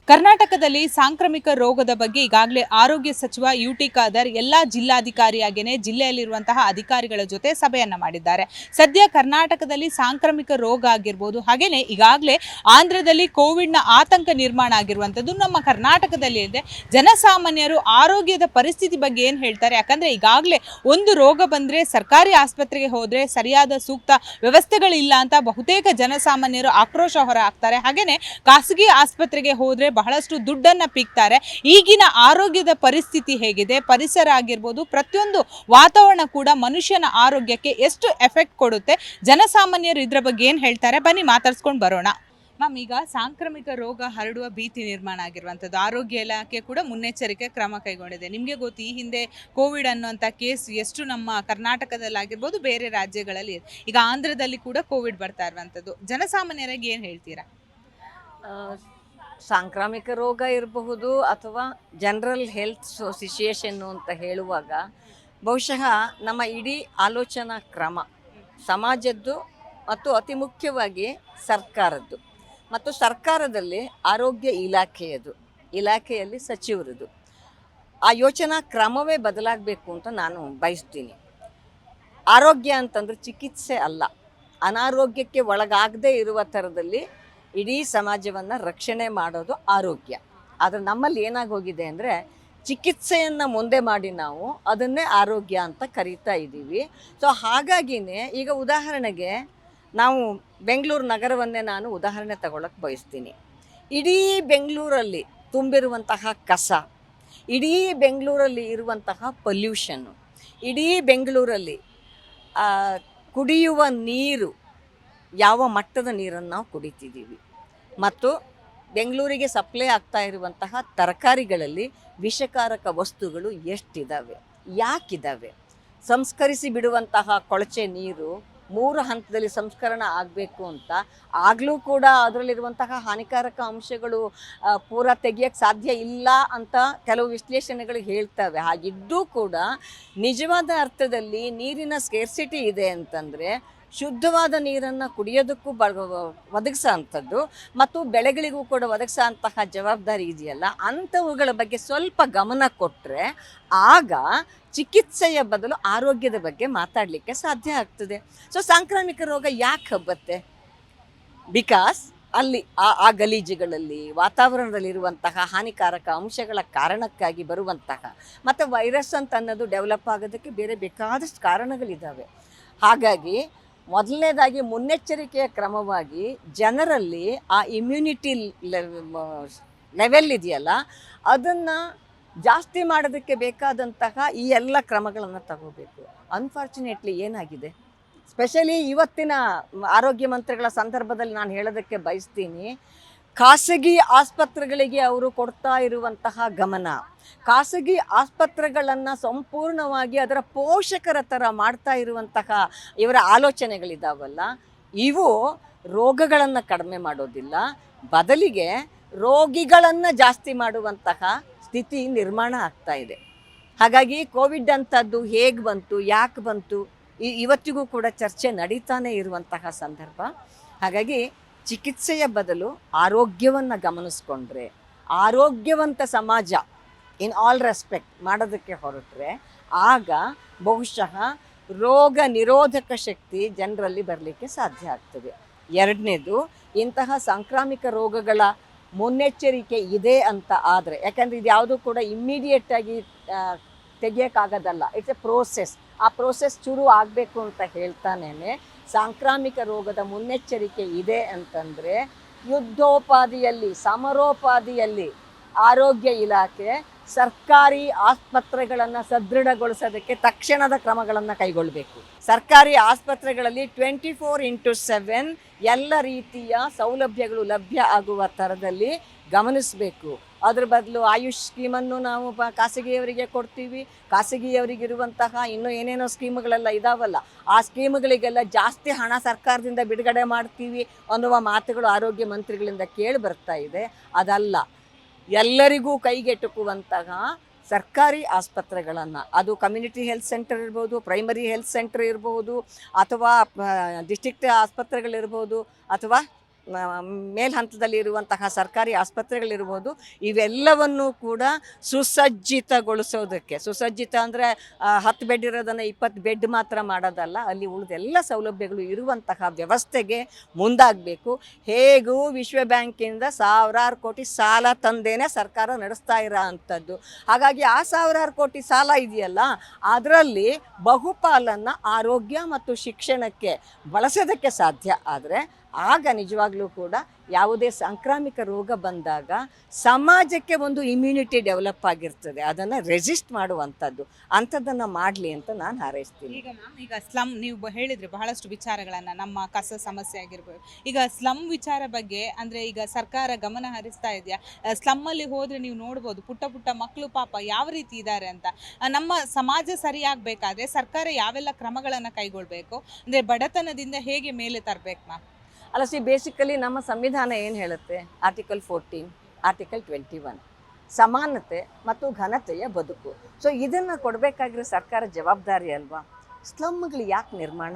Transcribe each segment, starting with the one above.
ಕರ್ನಾಟಕದಲ್ಲಿ ಸಾಂಕ್ರಾಮಿಕ ರೋಗದ ಬಗ್ಗೆ ಈಗಾಗಲೇ ಆರೋಗ್ಯ ಸಚಿವ ಯುಟಿ ಖಾದರ್ ಎಲ್ಲ ಜಿಲ್ಲಾಧಿಕಾರಿಯಾಗೇನೆ ಜಿಲ್ಲೆಯಲ್ಲಿರುವಂತಹ ಅಧಿಕಾರಿಗಳ ಜೊತೆ ಸಭೆಯನ್ನ ಮಾಡಿದ್ದಾರೆ. ಸದ್ಯ ಕರ್ನಾಟಕದಲ್ಲಿ ಸಾಂಕ್ರಾಮಿಕ ರೋಗ ಆಗಿರಬಹುದು, ಹಾಗೇನೆ ಈಗಾಗಲೇ ಆಂಧ್ರದಲ್ಲಿ ಕೋವಿಡ್ನ ಆತಂಕ ನಿರ್ಮಾಣ ಆಗಿರುವಂಥದ್ದು ನಮ್ಮ ಕರ್ನಾಟಕದಲ್ಲಿ ಇದೆ. ಜನಸಾಮಾನ್ಯರು ಆರೋಗ್ಯದ ಪರಿಸ್ಥಿತಿ ಬಗ್ಗೆ ಏನು ಹೇಳ್ತಾರೆ? ಯಾಕಂದ್ರೆ ಈಗಾಗಲೇ ಒಂದು ರೋಗ ಬಂದ್ರೆ ಸರ್ಕಾರಿ ಆಸ್ಪತ್ರೆಗೆ ಹೋದ್ರೆ ಸರಿಯಾದ ಸೂಕ್ತ ವ್ಯವಸ್ಥೆಗಳಿಲ್ಲ ಅಂತ ಬಹುತೇಕ ಜನಸಾಮಾನ್ಯರು ಆಕ್ರೋಶ ಹೊರ ಹಾಕ್ತಾರೆ. ಹಾಗೇನೆ ಖಾಸಗಿ ಆಸ್ಪತ್ರೆಗೆ ಹೋದ್ರೆ ಬಹಳಷ್ಟು ದುಡ್ಡನ್ನ ಪೀಕ್ತಾರೆ. ಈಗಿನ ಆರೋಗ್ಯದ ಪರಿಸ್ಥಿತಿ ಹೇಗಿದೆ, ಪರಿಸರ ಆಗಿರ್ಬೋದು, ಪ್ರತಿಯೊಂದು ವಾತಾವರಣ ಕೂಡ ಮನುಷ್ಯನ ಆರೋಗ್ಯಕ್ಕೆ ಎಷ್ಟು ಎಫೆಕ್ಟ್ ಕೊಡುತ್ತೆ, ಜನಸಾಮಾನ್ಯರು ಇದ್ರ ಬಗ್ಗೆ ಏನು ಹೇಳ್ತಾರೆ ಬನ್ನಿ ಮಾತಾಡ್ಸ್ಕೊಂಡು ಬರೋಣ. ಮ್ಯಾಮ್, ಈಗ ಸಾಂಕ್ರಾಮಿಕ ರೋಗ ಹರಡುವ ಭೀತಿ ನಿರ್ಮಾಣ ಆಗಿರುವಂಥದ್ದು ಆರೋಗ್ಯ ಇಲಾಖೆ ಕೂಡ ಮುನ್ನೆಚ್ಚರಿಕೆ ಕ್ರಮ ಕೈಗೊಂಡಿದೆ. ನಿಮಗೆ ಗೊತ್ತು, ಈ ಹಿಂದೆ ಕೋವಿಡ್ ಅನ್ನುವಂಥ ಕೇಸ್ ಎಷ್ಟು ನಮ್ಮ ಕರ್ನಾಟಕದಲ್ಲಾಗಿರ್ಬೋದು ಬೇರೆ ರಾಜ್ಯಗಳಲ್ಲಿ ಈಗ ಆಂಧ್ರದಲ್ಲಿ ಕೂಡ ಕೋವಿಡ್ ಬರ್ತಾ ಇರುವಂಥದ್ದು. ಜನಸಾಮಾನ್ಯರಾಗಿ ಏನು ಹೇಳ್ತೀರಾ? ಸಾಂಕ್ರಾಮಿಕ ರೋಗ ಇರಬಹುದು ಅಥವಾ ಜನರಲ್ ಹೆಲ್ತ್ ಸಿಚುಯೇಷನ್ನು ಅಂತ ಹೇಳುವಾಗ ಬಹುಶಃ ನಮ್ಮ ಇಡೀ ಆಲೋಚನಾ ಕ್ರಮ ಸಮಾಜದ್ದು ಮತ್ತು ಅತಿ ಮುಖ್ಯವಾಗಿ ಸರ್ಕಾರದ್ದು ಮತ್ತು ಸರ್ಕಾರದಲ್ಲಿ ಆರೋಗ್ಯ ಇಲಾಖೆಯಲ್ಲಿ ಸಚಿವರದು ಆ ಯೋಚನಾ ಕ್ರಮವೇ ಬದಲಾಗಬೇಕು ಅಂತ ನಾನು ಬಯಸ್ತೀನಿ. ಆರೋಗ್ಯ ಅಂತಂದರೆ ಚಿಕಿತ್ಸೆ ಅಲ್ಲ, ಅನಾರೋಗ್ಯಕ್ಕೆ ಒಳಗಾಗದೇ ಇರುವ ಥರದಲ್ಲಿ ಇಡೀ ಸಮಾಜವನ್ನು ರಕ್ಷಣೆ ಮಾಡೋದು ಆರೋಗ್ಯ. ಆದರೆ ನಮ್ಮಲ್ಲಿ ಏನಾಗೋಗಿದೆ ಅಂದರೆ ಚಿಕಿತ್ಸೆಯನ್ನು ಮುಂದೆ ಮಾಡಿ ನಾವು ಅದನ್ನೇ ಆರೋಗ್ಯ ಅಂತ ಕರೀತಾ ಇದ್ದೀವಿ. ಸೊ ಹಾಗಾಗಿಯೇ ಈಗ ಉದಾಹರಣೆಗೆ ನಾವು ಬೆಂಗಳೂರು ನಗರವನ್ನೇ ನಾನು ಉದಾಹರಣೆ ತಗೊಳ್ಳೋಕ್ಕೆ ಬಯಸ್ತೀನಿ. ಇಡೀ ಬೆಂಗಳೂರಲ್ಲಿ ತುಂಬಿರುವಂತಹ ಕಸ, ಇಡೀ ಬೆಂಗಳೂರಲ್ಲಿ ಇರುವಂತಹ ಪೊಲ್ಯೂಷನ್ನು, ಇಡೀ ಬೆಂಗಳೂರಲ್ಲಿ ಕುಡಿಯುವ ನೀರು, ಯಾವ ಮಟ್ಟದ ನೀರನ್ನು ನಾವು ಕುಡಿತಿದ್ದೀವಿ ಮತ್ತು ಬೆಂಗಳೂರಿಗೆ ಸಪ್ಲೈ ಆಗ್ತಾ ಇರುವಂತಹ ತರಕಾರಿಗಳಲ್ಲಿ ವಿಷಕಾರಕ ವಸ್ತುಗಳು ಎಷ್ಟಿದ್ದಾವೆ, ಯಾಕಿದ್ದಾವೆ? ಸಂಸ್ಕರಿಸಿ ಬಿಡುವಂತಹ ಕೊಳಚೆ ನೀರು 3 ಹಂತದಲ್ಲಿ ಸಂಸ್ಕರಣ ಆಗಬೇಕು ಅಂತ ಆಗಲೂ ಕೂಡ ಅದರಲ್ಲಿರುವಂತಹ ಹಾನಿಕಾರಕ ಅಂಶಗಳು ಪೂರ ತೆಗಿಯೋಕ್ಕೆ ಸಾಧ್ಯ ಇಲ್ಲ ಅಂತ ಕೆಲವು ವಿಶ್ಲೇಷಣೆಗಳು ಹೇಳ್ತವೆ. ಹಾಗಿದ್ದೂ ಕೂಡ ನಿಜವಾದ ಅರ್ಥದಲ್ಲಿ ನೀರಿನ ಸ್ಕೇರ್ಸಿಟಿ ಇದೆ ಅಂತಂದರೆ ಶುದ್ಧವಾದ ನೀರನ್ನು ಕುಡಿಯೋದಕ್ಕೂ ಒದಗಿಸೋ ಅಂಥದ್ದು ಮತ್ತು ಬೆಳೆಗಳಿಗೂ ಕೂಡ ಒದಗಿಸೋ ಅಂತಹ ಜವಾಬ್ದಾರಿ ಇದೆಯಲ್ಲ, ಅಂಥವುಗಳ ಬಗ್ಗೆ ಸ್ವಲ್ಪ ಗಮನ ಕೊಟ್ಟರೆ ಆಗ ಚಿಕಿತ್ಸೆಯ ಬದಲು ಆರೋಗ್ಯದ ಬಗ್ಗೆ ಮಾತಾಡಲಿಕ್ಕೆ ಸಾಧ್ಯ ಆಗ್ತದೆ. ಸೊ ಸಾಂಕ್ರಾಮಿಕ ರೋಗ ಯಾಕೆ ಹಬ್ಬತ್ತೆ? ಬಿಕಾಸ್ ಅಲ್ಲಿ ಆ ಗಲೀಜುಗಳಲ್ಲಿ ವಾತಾವರಣದಲ್ಲಿರುವಂತಹ ಹಾನಿಕಾರಕ ಅಂಶಗಳ ಕಾರಣಕ್ಕಾಗಿ ಬರುವಂತಹ ಮತ್ತು ವೈರಸ್ ಅಂತ ಅನ್ನೋದು ಡೆವಲಪ್ ಆಗೋದಕ್ಕೆ ಬೇರೆ ಬೇಕಾದಷ್ಟು ಕಾರಣಗಳಿದ್ದಾವೆ. ಹಾಗಾಗಿ ಮೊದಲನೇದಾಗಿ ಮುನ್ನೆಚ್ಚರಿಕೆಯ ಕ್ರಮವಾಗಿ ಜನರಲ್ಲಿ ಆ ಇಮ್ಯುನಿಟಿ ಲೆವೆಲ್ ಇದೆಯಲ್ಲ ಅದನ್ನು ಜಾಸ್ತಿ ಮಾಡೋದಕ್ಕೆ ಬೇಕಾದಂತಹ ಈ ಎಲ್ಲ ಕ್ರಮಗಳನ್ನು ತಗೋಬೇಕು. ಅನ್ಫಾರ್ಚುನೇಟ್ಲಿ ಏನಾಗಿದೆ, ಸ್ಪೆಷಲಿ ಇವತ್ತಿನ ಆರೋಗ್ಯ ಮಂತ್ರಿಗಳ ಸಂದರ್ಭದಲ್ಲಿ ನಾನು ಹೇಳೋದಕ್ಕೆ ಬಯಸ್ತೀನಿ, ಖಾಸಗಿ ಆಸ್ಪತ್ರೆಗಳಿಗೆ ಅವರು ಕೊಡ್ತಾ ಇರುವಂತಹ ಗಮನ, ಖಾಸಗಿ ಆಸ್ಪತ್ರೆಗಳನ್ನು ಸಂಪೂರ್ಣವಾಗಿ ಅದರ ಪೋಷಕರ ಥರ ಮಾಡ್ತಾ ಇರುವಂತಹ ಇವರ ಆಲೋಚನೆಗಳಿದ್ದಾವಲ್ಲ, ಇವು ರೋಗಗಳನ್ನು ಕಡಿಮೆ ಮಾಡೋದಿಲ್ಲ, ಬದಲಿಗೆ ರೋಗಿಗಳನ್ನು ಜಾಸ್ತಿ ಮಾಡುವಂತಹ ಸ್ಥಿತಿ ನಿರ್ಮಾಣ ಆಗ್ತಾ ಇದೆ. ಹಾಗಾಗಿ ಕೋವಿಡ್ ಅಂಥದ್ದು ಹೇಗೆ ಬಂತು, ಯಾಕೆ ಬಂತು, ಇವತ್ತಿಗೂ ಕೂಡ ಚರ್ಚೆ ನಡೀತಾನೆ ಇರುವಂತಹ ಸಂದರ್ಭ. ಹಾಗಾಗಿ ಚಿಕಿತ್ಸೆಯ ಬದಲು ಆರೋಗ್ಯವನ್ನು ಗಮನಿಸ್ಕೊಂಡ್ರೆ, ಆರೋಗ್ಯವಂತ ಸಮಾಜ ಇನ್ ಆಲ್ ರೆಸ್ಪೆಕ್ಟ್ ಮಾಡೋದಕ್ಕೆ ಹೊರಟ್ರೆ ಆಗ ಬಹುಶಃ ರೋಗ ನಿರೋಧಕ ಶಕ್ತಿ ಜನರಲ್ಲಿ ಬರಲಿಕ್ಕೆ ಸಾಧ್ಯ ಆಗ್ತದೆ. ಎರಡನೇದು, ಇಂತಹ ಸಾಂಕ್ರಾಮಿಕ ರೋಗಗಳ ಮುನ್ನೆಚ್ಚರಿಕೆ ಇದೆ ಅಂತ ಆದರೆ, ಯಾಕಂದರೆ ಇದು ಯಾವುದೂ ಕೂಡ ಇಮ್ಮಿಡಿಯೇಟಾಗಿ ತೆಗಿಯೋಕ್ಕಾಗೋದಲ್ಲ, ಇಟ್ಸ್ ಎ ಪ್ರೋಸೆಸ್. ಆ ಪ್ರೋಸೆಸ್ ಶುರು ಆಗಬೇಕು ಅಂತ ಹೇಳ್ತಾನೇ ಸಾಂಕ್ರಾಮಿಕ ರೋಗದ ಮುನ್ನೆಚ್ಚರಿಕೆ ಇದೆ ಅಂತಂದರೆ ಯುದ್ಧೋಪಾದಿಯಲ್ಲಿ, ಸಮರೋಪಾದಿಯಲ್ಲಿ ಆರೋಗ್ಯ ಇಲಾಖೆ ಸರ್ಕಾರಿ ಆಸ್ಪತ್ರೆಗಳನ್ನು ಸದೃಢಗೊಳಿಸೋದಕ್ಕೆ ತಕ್ಷಣದ ಕ್ರಮಗಳನ್ನು ಕೈಗೊಳ್ಳಬೇಕು. ಸರ್ಕಾರಿ ಆಸ್ಪತ್ರೆಗಳಲ್ಲಿ 24x7 ಎಲ್ಲ ರೀತಿಯ ಸೌಲಭ್ಯಗಳು ಲಭ್ಯ ಆಗುವ ಥರದಲ್ಲಿ ಗಮನಿಸಬೇಕು. ಅದ್ರ ಬದಲು ಆಯುಷ್ ಸ್ಕೀಮನ್ನು ನಾವು ಖಾಸಗಿಯವರಿಗೆ ಕೊಡ್ತೀವಿ, ಖಾಸಗಿಯವರಿಗಿರುವಂತಹ ಇನ್ನೂ ಏನೇನೋ ಸ್ಕೀಮ್ಗಳೆಲ್ಲ ಇದಾವಲ್ಲ, ಆ ಸ್ಕೀಮ್ಗಳಿಗೆಲ್ಲ ಜಾಸ್ತಿ ಹಣ ಸರ್ಕಾರದಿಂದ ಬಿಡುಗಡೆ ಮಾಡ್ತೀವಿ ಅನ್ನುವ ಮಾತುಗಳು ಆರೋಗ್ಯ ಮಂತ್ರಿಗಳಿಂದ ಕೇಳಿ ಬರ್ತಾ ಇದೆ. ಅದಲ್ಲ, ಎಲ್ಲರಿಗೂ ಕೈಗೆಟುಕುವಂತಹ ಸರ್ಕಾರಿ ಆಸ್ಪತ್ರೆಗಳನ್ನು, ಅದು ಕಮ್ಯುನಿಟಿ ಹೆಲ್ತ್ ಸೆಂಟರ್ ಇರ್ಬೋದು, ಪ್ರೈಮರಿ ಹೆಲ್ತ್ ಸೆಂಟರ್ ಇರ್ಬೋದು, ಅಥವಾ ಡಿಸ್ಟ್ರಿಕ್ಟ್ ಆಸ್ಪತ್ರೆಗಳಿರ್ಬೋದು, ಅಥವಾ ಮೇಲ್ಹಂತದಲ್ಲಿ ಇರುವಂತಹ ಸರ್ಕಾರಿ ಆಸ್ಪತ್ರೆಗಳಿರ್ಬೋದು, ಇವೆಲ್ಲವನ್ನು ಕೂಡ ಸುಸಜ್ಜಿತಗೊಳಿಸೋದಕ್ಕೆ, ಸುಸಜ್ಜಿತ ಅಂದರೆ 10 ಬೆಡ್ ಇರೋದನ್ನು 20 ಬೆಡ್ ಮಾತ್ರ ಮಾಡೋದಲ್ಲ, ಅಲ್ಲಿ ಉಳಿದೆಲ್ಲ ಸೌಲಭ್ಯಗಳು ಇರುವಂತಹ ವ್ಯವಸ್ಥೆಗೆ ಮುಂದಾಗಬೇಕು. ಹೇಗೂ ವಿಶ್ವ ಬ್ಯಾಂಕಿಂದ ಸಾವಿರಾರು ಕೋಟಿ ಸಾಲ ತಂದೇನೆ ಸರ್ಕಾರ ನಡೆಸ್ತಾ ಇರೋ ಅಂಥದ್ದು. ಹಾಗಾಗಿ ಆ ಸಾವಿರಾರು ಕೋಟಿ ಸಾಲ ಇದೆಯಲ್ಲ, ಅದರಲ್ಲಿ ಬಹುಪಾಲನ್ನು ಆರೋಗ್ಯ ಮತ್ತು ಶಿಕ್ಷಣಕ್ಕೆ ಬಳಸೋದಕ್ಕೆ ಸಾಧ್ಯ. ಆದರೆ ಆಗ ನಿಜವಾಗ್ಲೂ ಕೂಡ ಯಾವುದೇ ಸಾಂಕ್ರಾಮಿಕ ರೋಗ ಬಂದಾಗ ಸಮಾಜಕ್ಕೆ ಒಂದು ಇಮ್ಯುನಿಟಿ ಡೆವಲಪ್ ಆಗಿರ್ತದೆ, ಅದನ್ನು ರೆಸಿಸ್ಟ್ ಮಾಡುವಂಥದ್ದು, ಅಂಥದ್ದನ್ನು ಮಾಡಲಿ ಅಂತ ನಾನು ಹಾರೈಸ್ತೀನಿ. ಈಗ ಮ್ಯಾಮ್, ಈಗ ಸ್ಲಮ್ ನೀವು ಹೇಳಿದ್ರಿ ಬಹಳಷ್ಟು ವಿಚಾರಗಳನ್ನು, ನಮ್ಮ ಕಸ ಸಮಸ್ಯೆ ಆಗಿರ್ಬೋದು. ಈಗ ಸ್ಲಮ್ ವಿಚಾರ ಬಗ್ಗೆ ಅಂದರೆ ಈಗ ಸರ್ಕಾರ ಗಮನ ಹರಿಸ್ತಾ ಇದೆಯಾ? ಸ್ಲಮ್ಮಲ್ಲಿ ಹೋದರೆ ನೀವು ನೋಡ್ಬೋದು ಪುಟ್ಟ ಪುಟ್ಟ ಮಕ್ಕಳು ಪಾಪ ಯಾವ ರೀತಿ ಇದ್ದಾರೆ ಅಂತ. ನಮ್ಮ ಸಮಾಜ ಸರಿಯಾಗಬೇಕಾದ್ರೆ ಸರ್ಕಾರ ಯಾವೆಲ್ಲ ಕ್ರಮಗಳನ್ನು ಕೈಗೊಳ್ಳಬೇಕು, ಅಂದರೆ ಬಡತನದಿಂದ ಹೇಗೆ ಮೇಲೆ ತರಬೇಕು ಮ್ಯಾಮ್? ಅಲ್ಲ, ಬೇಸಿಕಲಿ ನಮ್ಮ ಸಂವಿಧಾನ ಏನು ಹೇಳುತ್ತೆ? ಆರ್ಟಿಕಲ್ 14, ಆರ್ಟಿಕಲ್ 21 ಸಮಾನತೆ ಮತ್ತು ಘನತೆಯ ಬದುಕು. ಸೊ ಇದನ್ನು ಕೊಡಬೇಕಾಗಿರೋ ಸರ್ಕಾರ ಜವಾಬ್ದಾರಿ ಅಲ್ವಾ? ಸ್ಲಮ್ಗಳು ಯಾಕೆ ನಿರ್ಮಾಣ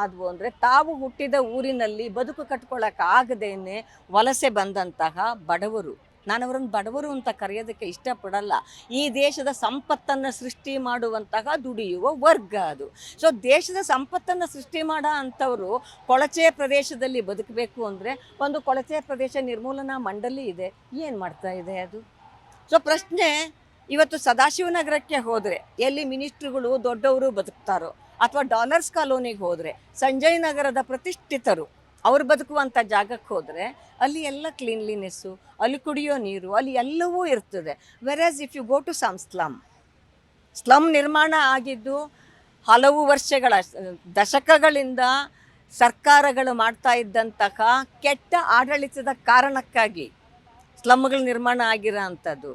ಆದವು ಅಂದರೆ ತಾವು ಹುಟ್ಟಿದ ಊರಿನಲ್ಲಿ ಬದುಕು ಕಟ್ಕೊಳ್ಳೋಕ್ಕಾಗದೇನೆ ವಲಸೆ ಬಂದಂತಹ ಬಡವರು. ನಾನು ಅವರನ್ನು ಬಡವರು ಅಂತ ಕರೆಯೋದಕ್ಕೆ ಇಷ್ಟಪಡಲ್ಲ. ಈ ದೇಶದ ಸಂಪತ್ತನ್ನು ಸೃಷ್ಟಿ ಮಾಡುವಂತಹ ದುಡಿಯುವ ವರ್ಗ ಅದು. ಸೊ ದೇಶದ ಸಂಪತ್ತನ್ನು ಸೃಷ್ಟಿ ಮಾಡೋ ಅಂಥವರು ಕೊಳಚೆ ಪ್ರದೇಶದಲ್ಲಿ ಬದುಕಬೇಕು ಅಂದರೆ ಒಂದು ಕೊಳಚೆ ಪ್ರದೇಶ ನಿರ್ಮೂಲನಾ ಮಂಡಳಿ ಇದೆ, ಏನು ಮಾಡ್ತಾ ಇದೆ ಅದು? ಸೊ ಪ್ರಶ್ನೆ, ಇವತ್ತು ಸದಾಶಿವನಗರಕ್ಕೆ ಹೋದರೆ ಎಲ್ಲಿ ಮಿನಿಸ್ಟ್ರುಗಳು ದೊಡ್ಡವರು ಬದುಕ್ತಾರೋ, ಅಥವಾ ಡಾಲರ್ಸ್ ಕಾಲೋನಿಗೆ ಹೋದರೆ ಸಂಜಯ್ ನಗರದ ಪ್ರತಿಷ್ಠಿತರು ಅವ್ರು ಬದುಕುವಂಥ ಜಾಗಕ್ಕೆ ಹೋದರೆ ಅಲ್ಲಿ ಎಲ್ಲ ಕ್ಲೀನ್ಲಿನೆಸ್ಸು, ಅಲ್ಲಿ ಕುಡಿಯೋ ನೀರು, ಅಲ್ಲಿ ಎಲ್ಲವೂ ಇರ್ತದೆ. Whereas if you go to some slum ನಿರ್ಮಾಣ ಆಗಿದ್ದು ಹಲವು ವರ್ಷಗಳ ದಶಕಗಳಿಂದ ಸರ್ಕಾರಗಳು ಮಾಡ್ತಾ ಇದ್ದಂತಹ ಕೆಟ್ಟ ಆಡಳಿತದ ಕಾರಣಕ್ಕಾಗಿ ಸ್ಲಮ್ಗಳು ನಿರ್ಮಾಣ ಆಗಿರೋ ಅಂಥದ್ದು.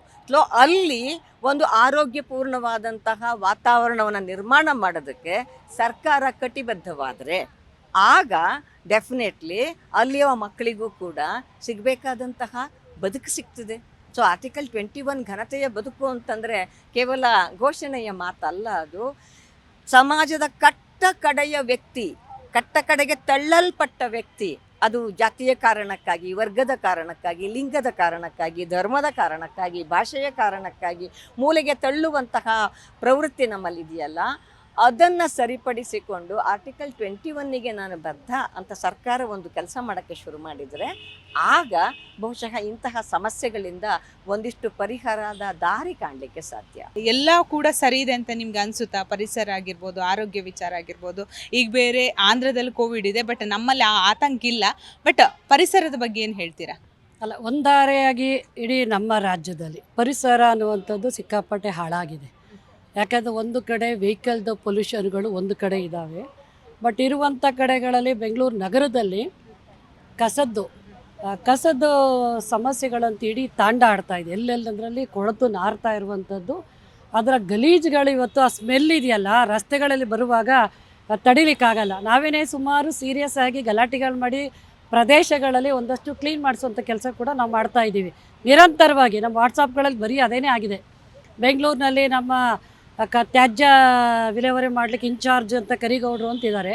ಅಲ್ಲಿ ಒಂದು ಆರೋಗ್ಯಪೂರ್ಣವಾದಂತಹ ವಾತಾವರಣವನ್ನು ನಿರ್ಮಾಣ ಮಾಡೋದಕ್ಕೆ ಸರ್ಕಾರ ಕಟಿಬದ್ಧವಾದರೆ ಆಗ ಡೆಫಿನೆಟ್ಲಿ ಅಲ್ಲಿಯ ಮಕ್ಕಳಿಗೂ ಕೂಡ ಸಿಗಬೇಕಾದಂತಹ ಬದುಕು ಸಿಗ್ತದೆ. ಸೊ ಆರ್ಟಿಕಲ್ 21 ಘನತೆಯ ಬದುಕು ಅಂತಂದರೆ ಕೇವಲ ಘೋಷಣೆಯ ಮಾತಲ್ಲ, ಅದು ಸಮಾಜದ ಕಟ್ಟ ಕಡೆಗೆ ತಳ್ಳಲ್ಪಟ್ಟ ವ್ಯಕ್ತಿ, ಅದು ಜಾತಿಯ ಕಾರಣಕ್ಕಾಗಿ, ವರ್ಗದ ಕಾರಣಕ್ಕಾಗಿ, ಲಿಂಗದ ಕಾರಣಕ್ಕಾಗಿ, ಧರ್ಮದ ಕಾರಣಕ್ಕಾಗಿ, ಭಾಷೆಯ ಕಾರಣಕ್ಕಾಗಿ ಮೂಲೆಗೆ ತಳ್ಳುವಂತಹ ಪ್ರವೃತ್ತಿ ನಮ್ಮಲ್ಲಿದೆಯಲ್ಲ, ಅದನ್ನು ಸರಿಪಡಿಸಿಕೊಂಡು ಆರ್ಟಿಕಲ್ 21ಗೆ ನಾನು ಬದ್ಧ ಅಂತ ಸರ್ಕಾರ ಒಂದು ಕೆಲಸ ಮಾಡೋಕ್ಕೆ ಶುರು ಮಾಡಿದರೆ ಆಗ ಬಹುಶಃ ಇಂತಹ ಸಮಸ್ಯೆಗಳಿಂದ ಒಂದಿಷ್ಟು ಪರಿಹಾರದ ದಾರಿ ಕಾಣಲಿಕ್ಕೆ ಸಾಧ್ಯ. ಎಲ್ಲ ಕೂಡ ಸರಿ ಇದೆ ಅಂತ ನಿಮ್ಗೆ ಅನಿಸುತ್ತಾ? ಪರಿಸರ ಆಗಿರ್ಬೋದು, ಆರೋಗ್ಯ ವಿಚಾರ ಆಗಿರ್ಬೋದು. ಈಗ ಬೇರೆ ಆಂಧ್ರದಲ್ಲಿ ಕೋವಿಡ್ ಇದೆ, ಬಟ್ ನಮ್ಮಲ್ಲಿ ಆ ಆತಂಕ ಇಲ್ಲ. ಬಟ್ ಪರಿಸರದ ಬಗ್ಗೆ ಏನು ಹೇಳ್ತೀರಾ? ಅಲ್ಲ, ಒಂದಾರೆಯಾಗಿ ಇಡೀ ನಮ್ಮ ರಾಜ್ಯದಲ್ಲಿ ಪರಿಸರ ಅನ್ನುವಂಥದ್ದು ಸಿಕ್ಕಾಪಟ್ಟೆ ಹಾಳಾಗಿದೆ. ಯಾಕಂದರೆ ಒಂದು ಕಡೆ ವೆಹಿಕಲ್ದು ಪೊಲ್ಯೂಷನ್ಗಳು ಒಂದು ಕಡೆ ಇದ್ದಾವೆ, ಬಟ್ ಇರುವಂಥ ಕಡೆಗಳಲ್ಲಿ ಬೆಂಗಳೂರು ನಗರದಲ್ಲಿ ಕಸದ್ದು ಸಮಸ್ಯೆಗಳಂತ ಇಡೀ ತಾಂಡ ಆಡ್ತಾ ಇದೆ. ಎಲ್ಲೆಲ್ಲಂದ್ರಲ್ಲಿ ಕೊಳತು ನಾರ್ತಾ ಇರುವಂಥದ್ದು, ಅದರ ಗಲೀಜುಗಳು ಇವತ್ತು ಆ ಸ್ಮೆಲ್ ಇದೆಯಲ್ಲ ರಸ್ತೆಗಳಲ್ಲಿ ಬರುವಾಗ ತಡಿಲಿಕ್ಕಾಗಲ್ಲ. ನಾವೇನೇ ಸುಮಾರು ಸೀರಿಯಸ್ ಆಗಿ ಗಲಾಟೆಗಳು ಮಾಡಿ ಪ್ರದೇಶಗಳಲ್ಲಿ ಒಂದಷ್ಟು ಕ್ಲೀನ್ ಮಾಡಿಸುವಂಥ ಕೆಲಸ ಕೂಡ ನಾವು ಮಾಡ್ತಾ ಇದ್ದೀವಿ ನಿರಂತರವಾಗಿ. ನಮ್ಮ ವಾಟ್ಸಪ್ಗಳಲ್ಲಿ ಬರೀ ಅದೇನೇ ಆಗಿದೆ. ಬೆಂಗಳೂರಿನಲ್ಲಿ ನಮ್ಮ ತ್ಯಾಜ್ಯ ವಿಲೇವಾರಿ ಮಾಡಲಿಕ್ಕೆ ಇನ್ಚಾರ್ಜ್ ಅಂತ ಕರಿಗೌಡರು ಅಂತಿದ್ದಾರೆ.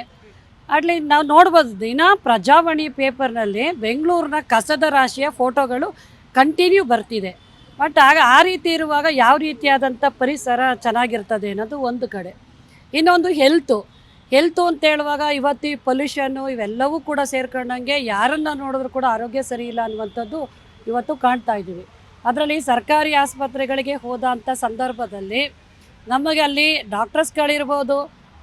ಅಲ್ಲಿ ನಾವು ನೋಡ್ಬೋದು ದಿನ ಪ್ರಜಾವಾಣಿ ಪೇಪರ್ನಲ್ಲಿ ಬೆಂಗಳೂರಿನ ಕಸದ ರಾಶಿಯ ಫೋಟೋಗಳು ಕಂಟಿನ್ಯೂ ಬರ್ತಿದೆ. ಬಟ್ ಆ ರೀತಿ ಇರುವಾಗ ಯಾವ ರೀತಿಯಾದಂಥ ಪರಿಸರ ಚೆನ್ನಾಗಿರ್ತದೆ ಅನ್ನೋದು ಒಂದು ಕಡೆ. ಇನ್ನೊಂದು ಹೆಲ್ತು ಅಂತ ಹೇಳುವಾಗ ಇವತ್ತು ಈ ಪೊಲ್ಯೂಷನ್ನು ಇವೆಲ್ಲವೂ ಕೂಡ ಸೇರ್ಕೊಂಡಂಗೆ ಯಾರನ್ನು ನೋಡಿದ್ರು ಕೂಡ ಆರೋಗ್ಯ ಸರಿ ಇಲ್ಲ ಅನ್ನುವಂಥದ್ದು ಇವತ್ತು ಕಾಣ್ತಾ ಇದ್ದೀವಿ. ಅದರಲ್ಲಿ ಸರ್ಕಾರಿ ಆಸ್ಪತ್ರೆಗಳಿಗೆ ಹೋದಂಥ ಸಂದರ್ಭದಲ್ಲಿ ನಮಗೆ ಅಲ್ಲಿ ಡಾಕ್ಟರ್ಸ್ಗಳಿರ್ಬೋದು,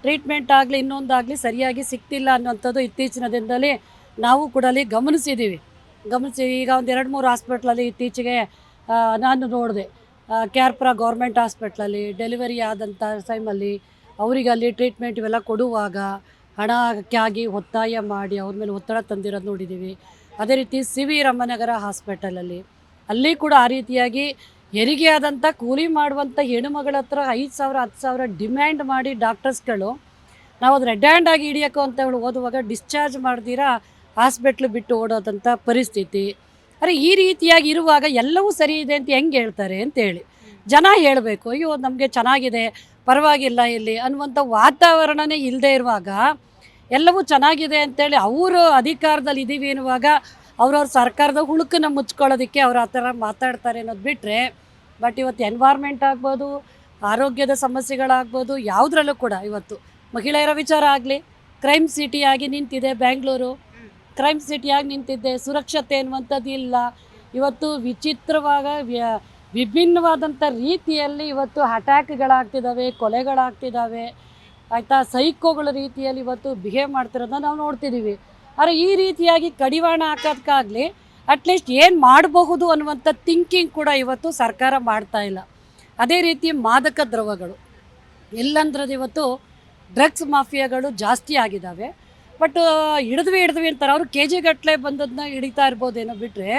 ಟ್ರೀಟ್ಮೆಂಟ್ ಆಗಲಿ ಇನ್ನೊಂದಾಗಲಿ ಸರಿಯಾಗಿ ಸಿಗ್ತಿಲ್ಲ ಅನ್ನೋಂಥದ್ದು ಇತ್ತೀಚಿನ ದಿನದಲ್ಲಿ ನಾವು ಕೂಡ ಅಲ್ಲಿ ಗಮನಿಸಿ ಈಗ ಒಂದು 2-3 ಹಾಸ್ಪಿಟ್ಲಲ್ಲಿ ಇತ್ತೀಚೆಗೆ ನಾನು ನೋಡಿದೆ. ಕ್ಯಾರ್ಪುರ ಗೌರ್ಮೆಂಟ್ ಹಾಸ್ಪಿಟ್ಲಲ್ಲಿ ಡೆಲಿವರಿ ಆದಂಥ ಟೈಮಲ್ಲಿ ಅವರಿಗೆ ಅಲ್ಲಿ ಟ್ರೀಟ್ಮೆಂಟ್ ಇವೆಲ್ಲ ಕೊಡುವಾಗ ಹಣಕ್ಕಾಗಿ ಒತ್ತಾಯ ಮಾಡಿ ಅವ್ರ ಮೇಲೆ ಒತ್ತಡ ತಂದಿರೋದು ನೋಡಿದ್ದೀವಿ. ಅದೇ ರೀತಿ ಸಿ.ವಿ. ರಾಮನಗರ ಹಾಸ್ಪಿಟಲಲ್ಲಿ ಅಲ್ಲಿ ಕೂಡ ಆ ರೀತಿಯಾಗಿ ಹೆರಿಗೆ ಆದಂಥ ಕೂಲಿ ಮಾಡುವಂಥ ಹೆಣ್ಣುಮಗಳ ಹತ್ರ 5,000 10,000 ಡಿಮ್ಯಾಂಡ್ ಮಾಡಿ ಡಾಕ್ಟರ್ಸ್ಗಳು ನಾವು ಅದು ರೆಡ್ ಹ್ಯಾಂಡ್ ಆಗಿ ಹಿಡಿಯೋಕ್ಕೋ ಅಂತ ಹೇಳಿ ಓದುವಾಗ ಡಿಸ್ಚಾರ್ಜ್ ಮಾಡ್ದಿರಾ ಹಾಸ್ಪಿಟ್ಲು ಬಿಟ್ಟು ಓಡೋದಂಥ ಪರಿಸ್ಥಿತಿ. ಅರೆ ಈ ರೀತಿಯಾಗಿ ಇರುವಾಗ ಎಲ್ಲವೂ ಸರಿ ಇದೆ ಅಂತ ಹೆಂಗೆ ಹೇಳ್ತಾರೆ ಅಂತೇಳಿ ಜನ ಹೇಳಬೇಕು. ಅಯ್ಯೋ ನಮಗೆ ಚೆನ್ನಾಗಿದೆ, ಪರವಾಗಿಲ್ಲ ಇಲ್ಲಿ ಅನ್ನುವಂಥ ವಾತಾವರಣನೇ ಇಲ್ಲದೆ ಇರುವಾಗ ಎಲ್ಲವೂ ಚೆನ್ನಾಗಿದೆ ಅಂತೇಳಿ ಅವರು ಅಧಿಕಾರದಲ್ಲಿ ಇದ್ದೀವಿ ಎನ್ನುವಾಗ ಅವ್ರವ್ರ ಸರ್ಕಾರದ ಹುಳುಕನ್ನು ಮುಚ್ಕೊಳ್ಳೋದಕ್ಕೆ ಅವ್ರು ಆ ಥರ ಮಾತಾಡ್ತಾರೆ ಅನ್ನೋದು ಬಿಟ್ಟರೆ, ಬಟ್ ಇವತ್ತು ಎನ್ವೈರ್ಮೆಂಟ್ ಆಗ್ಬೋದು, ಆರೋಗ್ಯದ ಸಮಸ್ಯೆಗಳಾಗ್ಬೋದು, ಯಾವುದ್ರಲ್ಲೂ ಕೂಡ ಇವತ್ತು ಮಹಿಳೆಯರ ವಿಚಾರ ಆಗಲಿ, ಕ್ರೈಮ್ ಸಿಟಿಯಾಗಿ ನಿಂತಿದೆ ಬೆಂಗಳೂರು, ಕ್ರೈಮ್ ಸಿಟಿಯಾಗಿ ನಿಂತಿದ್ದೆ, ಸುರಕ್ಷತೆ ಅನ್ನುವಂಥದ್ದು ಇಲ್ಲ. ಇವತ್ತು ವಿಚಿತ್ರವಾಗ ವಿಭಿನ್ನವಾದಂಥ ರೀತಿಯಲ್ಲಿ ಇವತ್ತು ಅಟ್ಯಾಕ್ಗಳಾಗ್ತಿದ್ದಾವೆ, ಕೊಲೆಗಳಾಗ್ತಿದ್ದಾವೆ, ಆಯಿತಾ, ಸೈಕೋಗಳ ರೀತಿಯಲ್ಲಿ ಇವತ್ತು ಬಿಹೇವ್ ಮಾಡ್ತಿರೋದನ್ನ ನಾವು ನೋಡ್ತಿದ್ದೀವಿ. ಆದರೆ ಈ ರೀತಿಯಾಗಿ ಕಡಿವಾಣ ಹಾಕೋದಕ್ಕಾಗಲಿ ಅಟ್ಲೀಸ್ಟ್ ಏನು ಮಾಡಬಹುದು ಅನ್ನುವಂಥ ಥಿಂಕಿಂಗ್ ಕೂಡ ಇವತ್ತು ಸರ್ಕಾರ ಮಾಡ್ತಾ ಇಲ್ಲ. ಅದೇ ರೀತಿ ಮಾದಕ ದ್ರವ್ಯಗಳು ಎಲ್ಲಂದ್ರದ್ದು ಇವತ್ತು ಡ್ರಗ್ಸ್ ಮಾಫಿಯಾಗಳು ಜಾಸ್ತಿ ಆಗಿದ್ದಾವೆ. ಬಟ್ ಹಿಡಿದ್ವಿ ಅಂತಾರೆ, ಅವರು ಕೆ ಜಿ ಗಟ್ಟಲೆ ಬಂದದನ್ನ ಹಿಡಿತಾ ಇರ್ಬೋದೇನೋ ಬಿಟ್ಟರೆ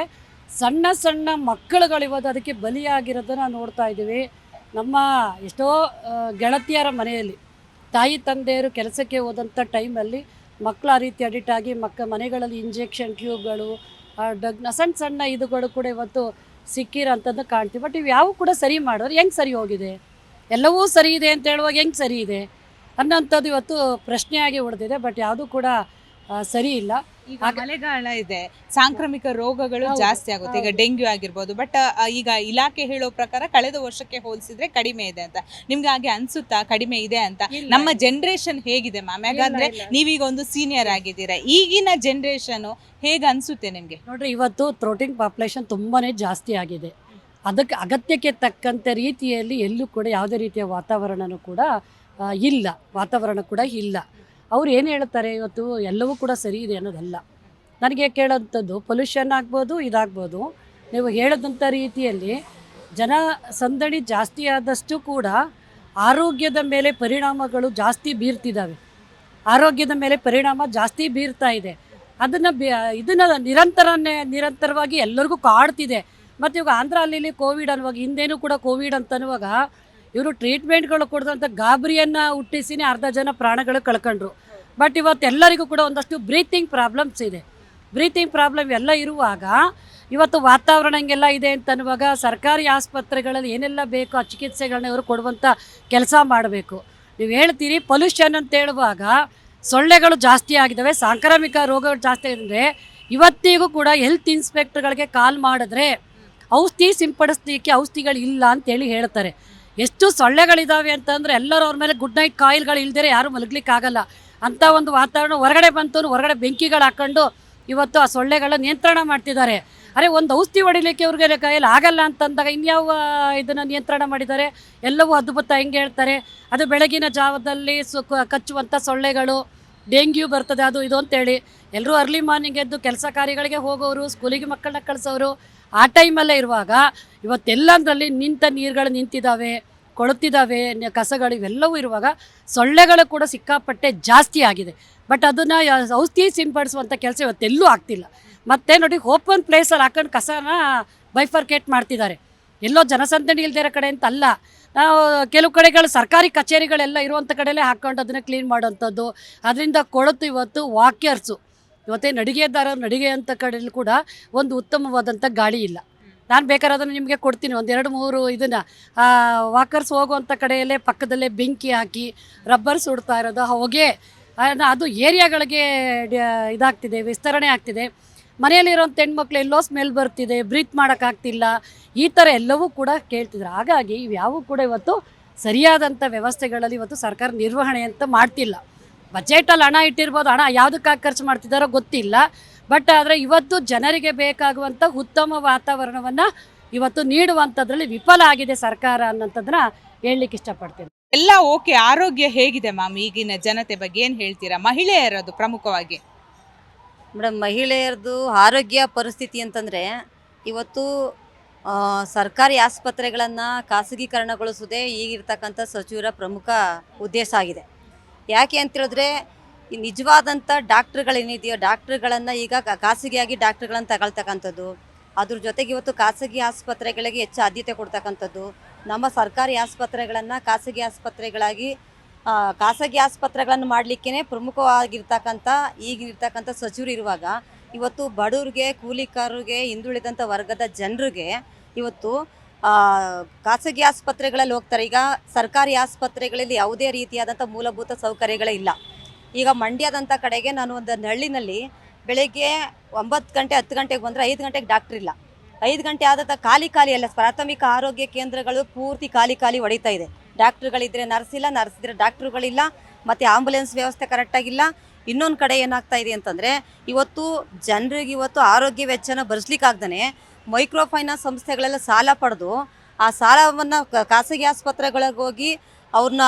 ಸಣ್ಣ ಸಣ್ಣ ಮಕ್ಕಳುಗಳು ಇವತ್ತು ಅದಕ್ಕೆ ಬಲಿಯಾಗಿರೋದನ್ನು ನೋಡ್ತಾ ಇದ್ದೀವಿ. ನಮ್ಮ ಎಷ್ಟೋ ಗೆಳತಿಯರ ಮನೆಯಲ್ಲಿ ತಾಯಿ ತಂದೆಯರು ಕೆಲಸಕ್ಕೆ ಹೋದಂಥ ಟೈಮಲ್ಲಿ ಮಕ್ಕಳು ಆ ರೀತಿ ಅಡಿಕ್ಟ್ ಆಗಿ ಮನೆಗಳಲ್ಲಿ ಇಂಜೆಕ್ಷನ್ ಟ್ಯೂಬ್ಗಳು, ಸಣ್ಣ ಸಣ್ಣ ಇದುಗಳು ಕೂಡ ಇವತ್ತು ಸಿಕ್ಕಿರೋಂಥದ್ದು ಕಾಣ್ತೀವಿ. ಬಟ್ ಇವು ಯಾವ ಕೂಡ ಸರಿ ಮಾಡೋರು ಹೆಂಗೆ ಸರಿ ಹೋಗಿದೆ, ಎಲ್ಲವೂ ಸರಿ ಇದೆ ಅಂತ ಹೇಳುವಾಗ ಹೆಂಗೆ ಸರಿ ಇದೆ ಅನ್ನೋಂಥದ್ದು ಇವತ್ತು ಪ್ರಶ್ನೆಯಾಗಿ ಉಳಿದಿದೆ. ಬಟ್ ಯಾವುದೂ ಕೂಡ ಸರಿ ಇಲ್ಲ. ಈಗ ಮಳೆಗಾಲ ಇದೆ, ಸಾಂಕ್ರಾಮಿಕ ರೋಗಗಳು ಜಾಸ್ತಿ ಆಗುತ್ತೆ. ಈಗ ಡೆಂಗ್ಯೂ ಆಗಿರ್ಬೋದು. ಬಟ್ ಈಗ ಇಲಾಖೆ ಹೇಳೋ ಪ್ರಕಾರ ಕಳೆದ ವರ್ಷಕ್ಕೆ ಹೋಲಿಸಿದ್ರೆ ಕಡಿಮೆ ಇದೆ ಅಂತ. ನಿಮ್ಗೆ ಹಾಗೆ ಅನ್ಸುತ್ತಾ ಕಡಿಮೆ ಇದೆ ಅಂತ? ನಮ್ಮ ಜನರೇಷನ್ ಹೇಗಿದೆ ಮ್ಯಾಮ್? ಯಾಕಂದ್ರೆ ನೀವೀಗ ಒಂದು ಸೀನಿಯರ್ ಆಗಿದ್ದೀರಾ, ಈಗಿನ ಜನರೇಷನ್ ಹೇಗೆ ಅನ್ಸುತ್ತೆ ನಿಮ್ಗೆ? ನೋಡ್ರಿ, ಇವತ್ತು ಥ್ರೋಟಿಂಗ್ ಪಾಪ್ಯುಲೇಷನ್ ತುಂಬಾನೇ ಜಾಸ್ತಿ ಆಗಿದೆ. ಅದಕ್ಕೆ ಅಗತ್ಯಕ್ಕೆ ತಕ್ಕಂಥ ರೀತಿಯಲ್ಲಿ ಎಲ್ಲೂ ಕೂಡ ಯಾವುದೇ ರೀತಿಯ ವಾತಾವರಣನೂ ಕೂಡ ವಾತಾವರಣ ಕೂಡ ಇಲ್ಲ. ಅವ್ರು ಏನು ಹೇಳ್ತಾರೆ, ಇವತ್ತು ಎಲ್ಲವೂ ಕೂಡ ಸರಿ ಇದೆ ಅನ್ನೋದಲ್ಲ. ನನಗೆ ಕೇಳೋಂಥದ್ದು ಪೊಲ್ಯೂಷನ್ ಆಗ್ಬೋದು, ಇದಾಗ್ಬೋದು. ನೀವು ಹೇಳಿದಂಥ ರೀತಿಯಲ್ಲಿ ಜನಸಂದಣಿ ಜಾಸ್ತಿ ಆದಷ್ಟು ಕೂಡ ಆರೋಗ್ಯದ ಮೇಲೆ ಪರಿಣಾಮಗಳು ಜಾಸ್ತಿ ಬೀರ್ತಿದ್ದಾವೆ. ಆರೋಗ್ಯದ ಮೇಲೆ ಪರಿಣಾಮ ಜಾಸ್ತಿ ಬೀರ್ತಾ ಇದೆ. ಇದನ್ನು ನಿರಂತರವಾಗಿ ಎಲ್ಲರಿಗೂ ಕಾಡ್ತಿದೆ. ಮತ್ತು ಇವಾಗ ಆಂಧ್ರ ಅಲ್ಲಿ ಕೋವಿಡ್ ಅನ್ನುವಾಗ, ಹಿಂದೇನೂ ಕೂಡ ಕೋವಿಡ್ ಅಂತ ಅನ್ನುವಾಗ ಇವರು ಟ್ರೀಟ್ಮೆಂಟ್ಗಳು ಕೊಡಿದಂಥ ಗಾಬರಿಯನ್ನು ಹುಟ್ಟಿಸಿನೇ ಅರ್ಧ ಜನ ಪ್ರಾಣಗಳು ಕಳ್ಕೊಂಡ್ರು. ಬಟ್ ಇವತ್ತು ಎಲ್ಲರಿಗೂ ಕೂಡ ಒಂದಷ್ಟು ಬ್ರೀತಿಂಗ್ ಪ್ರಾಬ್ಲಮ್ಸ್ ಇದೆ. ಬ್ರೀತಿಂಗ್ ಪ್ರಾಬ್ಲಮ್ ಎಲ್ಲ ಇರುವಾಗ ಇವತ್ತು ವಾತಾವರಣ ಹಿಂಗೆಲ್ಲ ಇದೆ ಅಂತ ಅನ್ನುವಾಗ ಸರ್ಕಾರಿ ಆಸ್ಪತ್ರೆಗಳಲ್ಲಿ ಏನೆಲ್ಲ ಬೇಕೋ ಆ ಚಿಕಿತ್ಸೆಗಳನ್ನ ಇವರು ಕೊಡುವಂಥ ಕೆಲಸ ಮಾಡಬೇಕು. ನೀವು ಹೇಳ್ತೀರಿ ಪೊಲ್ಯೂಷನ್ ಅಂತ ಹೇಳುವಾಗ ಸೊಳ್ಳೆಗಳು ಜಾಸ್ತಿ ಆಗಿದ್ದಾವೆ, ಸಾಂಕ್ರಾಮಿಕ ರೋಗಗಳು ಜಾಸ್ತಿ ಆಗಿದ್ರೆ ಇವತ್ತಿಗೂ ಕೂಡ ಹೆಲ್ತ್ ಇನ್ಸ್ಪೆಕ್ಟರ್ಗಳಿಗೆ ಕಾಲ್ ಮಾಡಿದ್ರೆ ಔಷಧಿ ಸಿಂಪಡಿಸ್ಲಿಕ್ಕೆ ಔಷಧಿಗಳು ಇಲ್ಲ ಅಂತೇಳಿ ಹೇಳ್ತಾರೆ. ಎಷ್ಟು ಸೊಳ್ಳೆಗಳಿದ್ದಾವೆ ಅಂತಂದರೆ ಎಲ್ಲರೂ ಅವ್ರ ಮೇಲೆ ಗುಡ್ ನೈಟ್ ಕಾಯಿಲ್ಗಳು ಇಲ್ದಿರೆ ಯಾರೂ ಮಲಗಲಿಕ್ಕಾಗಲ್ಲ. ಅಂಥ ಒಂದು ವಾತಾವರಣ ಹೊರಗಡೆ ಬಂತು, ಹೊರಗಡೆ ಬೆಂಕಿಗಳು ಹಾಕ್ಕೊಂಡು ಇವತ್ತು ಆ ಸೊಳ್ಳೆಗಳ ನಿಯಂತ್ರಣ ಮಾಡ್ತಿದ್ದಾರೆ. ಅರೆ, ಒಂದು ಔಷಧಿ ಹೊಡಿಲಿಕ್ಕೆ ಅವ್ರಿಗೆ ಕೈಯಲ್ಲಿ ಆಗಲ್ಲ ಅಂತಂದಾಗ ಇನ್ಯಾವ ಇದನ್ನು ನಿಯಂತ್ರಣ ಮಾಡಿದ್ದಾರೆ? ಎಲ್ಲವೂ ಅದ್ಭುತ ಹೆಂಗೆ ಹೇಳ್ತಾರೆ. ಅದು ಬೆಳಗಿನ ಜಾವದಲ್ಲಿ ಕಚ್ಚುವಂಥ ಸೊಳ್ಳೆಗಳು, ಡೆಂಗ್ಯೂ ಬರ್ತದೆ, ಅದು ಇದು ಅಂತೇಳಿ ಎಲ್ಲರೂ ಅರ್ಲಿ ಮಾರ್ನಿಂಗ್ ಎದ್ದು ಕೆಲಸ ಕಾರ್ಯಗಳಿಗೆ ಹೋಗೋರು, ಸ್ಕೂಲಿಗೆ ಮಕ್ಕಳನ್ನ ಕಳಿಸೋರು. ಆ ಟೈಮಲ್ಲೇ ಇರುವಾಗ ಇವತ್ತೆಲ್ಲಂದ್ರಲ್ಲಿ ನಿಂತ ನೀರುಗಳು ನಿಂತಿದ್ದಾವೆ, ಕೊಳುತ್ತಿದ್ದಾವೆ, ಕಸಗಳು ಇವೆಲ್ಲವೂ ಇರುವಾಗ ಸೊಳ್ಳೆಗಳು ಕೂಡ ಸಿಕ್ಕಾಪಟ್ಟೆ ಜಾಸ್ತಿ ಆಗಿದೆ. ಬಟ್ ಅದನ್ನು ಔಷಧಿ ಸಿಂಪಡಿಸುವಂಥ ಕೆಲಸ ಇವತ್ತೆಲ್ಲೂ ಆಗ್ತಿಲ್ಲ. ಮತ್ತು ನೋಡಿ, ಓಪನ್ ಪ್ಲೇಸಲ್ಲಿ ಹಾಕೊಂಡು ಕಸನ ಬೈಫರ್ಕೇಟ್ ಮಾಡ್ತಿದ್ದಾರೆ. ಎಲ್ಲೋ ಜನಸಂದಣಿ ಇಲ್ದಿರೋ ಕಡೆ ಅಂತ ಅಲ್ಲ, ನಾವು ಕೆಲವು ಕಡೆಗಳು ಸರ್ಕಾರಿ ಕಚೇರಿಗಳೆಲ್ಲ ಇರುವಂಥ ಕಡೆಯಲ್ಲೇ ಹಾಕ್ಕೊಂಡು ಅದನ್ನು ಕ್ಲೀನ್ ಮಾಡೋವಂಥದ್ದು. ಅದರಿಂದ ಕೊಳತು ಇವತ್ತು ವಾಕ್ಯರ್ಸು ಇವತ್ತೇ ನಡಿಗೆ ಅಂತ ಕಡೆಯಲ್ಲಿ ಕೂಡ ಒಂದು ಉತ್ತಮವಾದಂಥ ಗಾಳಿ ಇಲ್ಲ. ನಾನು ಬೇಕಾದ್ರೆ ಅದನ್ನು ನಿಮಗೆ ಕೊಡ್ತೀನಿ, ಒಂದು 2-3 ಇದನ್ನು ವಾಕರ್ಸ್ ಹೋಗುವಂಥ ಕಡೆಯಲ್ಲೇ ಪಕ್ಕದಲ್ಲೇ ಬೆಂಕಿ ಹಾಕಿ ರಬ್ಬರ್ ಸುಡ್ತಾ ಇರೋದು, ಹೊಗೆ ಅದು ಏರಿಯಾಗಳಿಗೆ ಇದಾಗ್ತಿದೆ, ವಿಸ್ತರಣೆ ಆಗ್ತಿದೆ. ಮನೆಯಲ್ಲಿರೋಂಥ ಹೆಣ್ಮಕ್ಳು ಎಲ್ಲೋ ಸ್ಮೆಲ್ ಬರ್ತಿದೆ, ಬ್ರೀತ್ ಮಾಡೋಕ್ಕಾಗ್ತಿಲ್ಲ, ಈ ಥರ ಎಲ್ಲವೂ ಕೂಡ ಕೇಳ್ತಿದ್ರು. ಹಾಗಾಗಿ ಇವ್ಯಾವೂ ಕೂಡ ಇವತ್ತು ಸರಿಯಾದಂಥ ವ್ಯವಸ್ಥೆಗಳಲ್ಲಿ ಇವತ್ತು ಸರ್ಕಾರ ನಿರ್ವಹಣೆ ಅಂತ ಮಾಡ್ತಿಲ್ಲ. ಬಜೆಟಲ್ಲಿ ಹಣ ಇಟ್ಟಿರ್ಬೋದು, ಹಣ ಯಾವುದಕ್ಕಾಗಿ ಖರ್ಚು ಮಾಡ್ತಿದ್ದಾರೋ ಗೊತ್ತಿಲ್ಲ. ಬಟ್ ಆದರೆ ಇವತ್ತು ಜನರಿಗೆ ಬೇಕಾಗುವಂಥ ಉತ್ತಮ ವಾತಾವರಣವನ್ನು ಇವತ್ತು ನೀಡುವಂಥದ್ರಲ್ಲಿ ವಿಫಲ ಆಗಿದೆ ಸರ್ಕಾರ ಅನ್ನೋಂಥದ್ದನ್ನ ಹೇಳಲಿಕ್ಕೆ ಇಷ್ಟಪಡ್ತೀನಿ. ಎಲ್ಲ ಓಕೆ, ಆರೋಗ್ಯ ಹೇಗಿದೆ ಮ್ಯಾಮ್ ಈಗಿನ ಜನತೆ ಬಗ್ಗೆ ಏನು ಹೇಳ್ತೀರಾ? ಮಹಿಳೆಯರದು ಪ್ರಮುಖವಾಗಿ. ಮೇಡಮ್, ಮಹಿಳೆಯರದು ಆರೋಗ್ಯ ಪರಿಸ್ಥಿತಿ ಅಂತಂದರೆ ಇವತ್ತು ಸರ್ಕಾರಿ ಆಸ್ಪತ್ರೆಗಳನ್ನು ಖಾಸಗೀಕರಣಗೊಳಿಸೋದೇ ಈಗಿರ್ತಕ್ಕಂಥ ಸಚಿವರ ಪ್ರಮುಖ ಉದ್ದೇಶ ಆಗಿದೆ. ಯಾಕೆ ಅಂತೇಳಿದ್ರೆ ಈ ನಿಜವಾದಂಥ ಡಾಕ್ಟ್ರುಗಳೇನಿದೆಯೋ ಡಾಕ್ಟ್ರುಗಳನ್ನು ಈಗ ಖಾಸಗಿಯಾಗಿ ಡಾಕ್ಟ್ರುಗಳನ್ನು ತಗೊಳ್ತಕ್ಕಂಥದ್ದು, ಅದ್ರ ಜೊತೆಗೆ ಇವತ್ತು ಖಾಸಗಿ ಆಸ್ಪತ್ರೆಗಳಿಗೆ ಹೆಚ್ಚು ಆದ್ಯತೆ ಕೊಡ್ತಕ್ಕಂಥದ್ದು, ನಮ್ಮ ಸರ್ಕಾರಿ ಆಸ್ಪತ್ರೆಗಳನ್ನು ಖಾಸಗಿ ಆಸ್ಪತ್ರೆಗಳನ್ನು ಮಾಡಲಿಕ್ಕೇ ಪ್ರಮುಖವಾಗಿರ್ತಕ್ಕಂಥ ಈಗಿರ್ತಕ್ಕಂಥ ಸಚಿವರು ಇರುವಾಗ ಇವತ್ತು ಬಡವ್ರಿಗೆ, ಕೂಲಿಕಾರರಿಗೆ, ಹಿಂದುಳಿದಂಥ ವರ್ಗದ ಜನರಿಗೆ ಇವತ್ತು ಖಾಸಗಿ ಆಸ್ಪತ್ರೆಗಳಲ್ಲಿ ಹೋಗ್ತಾರೆ. ಈಗ ಸರ್ಕಾರಿ ಆಸ್ಪತ್ರೆಗಳಲ್ಲಿ ಯಾವುದೇ ರೀತಿಯಾದಂಥ ಮೂಲಭೂತ ಸೌಕರ್ಯಗಳೇ ಇಲ್ಲ. ಈಗ ಮಂಡ್ಯದಂಥ ಕಡೆಗೆ ನಾನು ಒಂದು ಹಳ್ಳಿನಲ್ಲಿ ಬೆಳಗ್ಗೆ 9 ಗಂಟೆ 10 ಗಂಟೆಗೆ ಬಂದರೆ 5 ಗಂಟೆಗೆ ಡಾಕ್ಟ್ರ್ ಇಲ್ಲ. 5 ಗಂಟೆ ಆದ ಖಾಲಿ ಎಲ್ಲ ಪ್ರಾಥಮಿಕ ಆರೋಗ್ಯ ಕೇಂದ್ರಗಳು ಪೂರ್ತಿ ಖಾಲಿ ಹೊಡಿತಾ ಇದೆ. ಡಾಕ್ಟ್ರುಗಳಿದ್ರೆ ನರ್ಸ್ ಇಲ್ಲ, ನರ್ಸ್ ಇದ್ರೆ ಡಾಕ್ಟ್ರುಗಳಿಲ್ಲ, ಮತ್ತು ಆಂಬುಲೆನ್ಸ್ ವ್ಯವಸ್ಥೆ ಕರೆಕ್ಟಾಗಿಲ್ಲ. ಇನ್ನೊಂದು ಕಡೆ ಏನಾಗ್ತಾ ಇದೆ ಅಂತಂದರೆ ಇವತ್ತು ಜನರಿಗೆ ಇವತ್ತು ಆರೋಗ್ಯ ವೆಚ್ಚನ ಭರಿಸ್ಲಿಕ್ಕಾಗ್ದೇ ಮೈಕ್ರೋ ಫೈನಾನ್ಸ್ ಸಂಸ್ಥೆಗಳೆಲ್ಲ ಸಾಲ ಪಡೆದು ಆ ಸಾಲವನ್ನು ಖಾಸಗಿ ಆಸ್ಪತ್ರೆಗಳಿಗೆ ಹೋಗಿ ಅವ್ರನ್ನ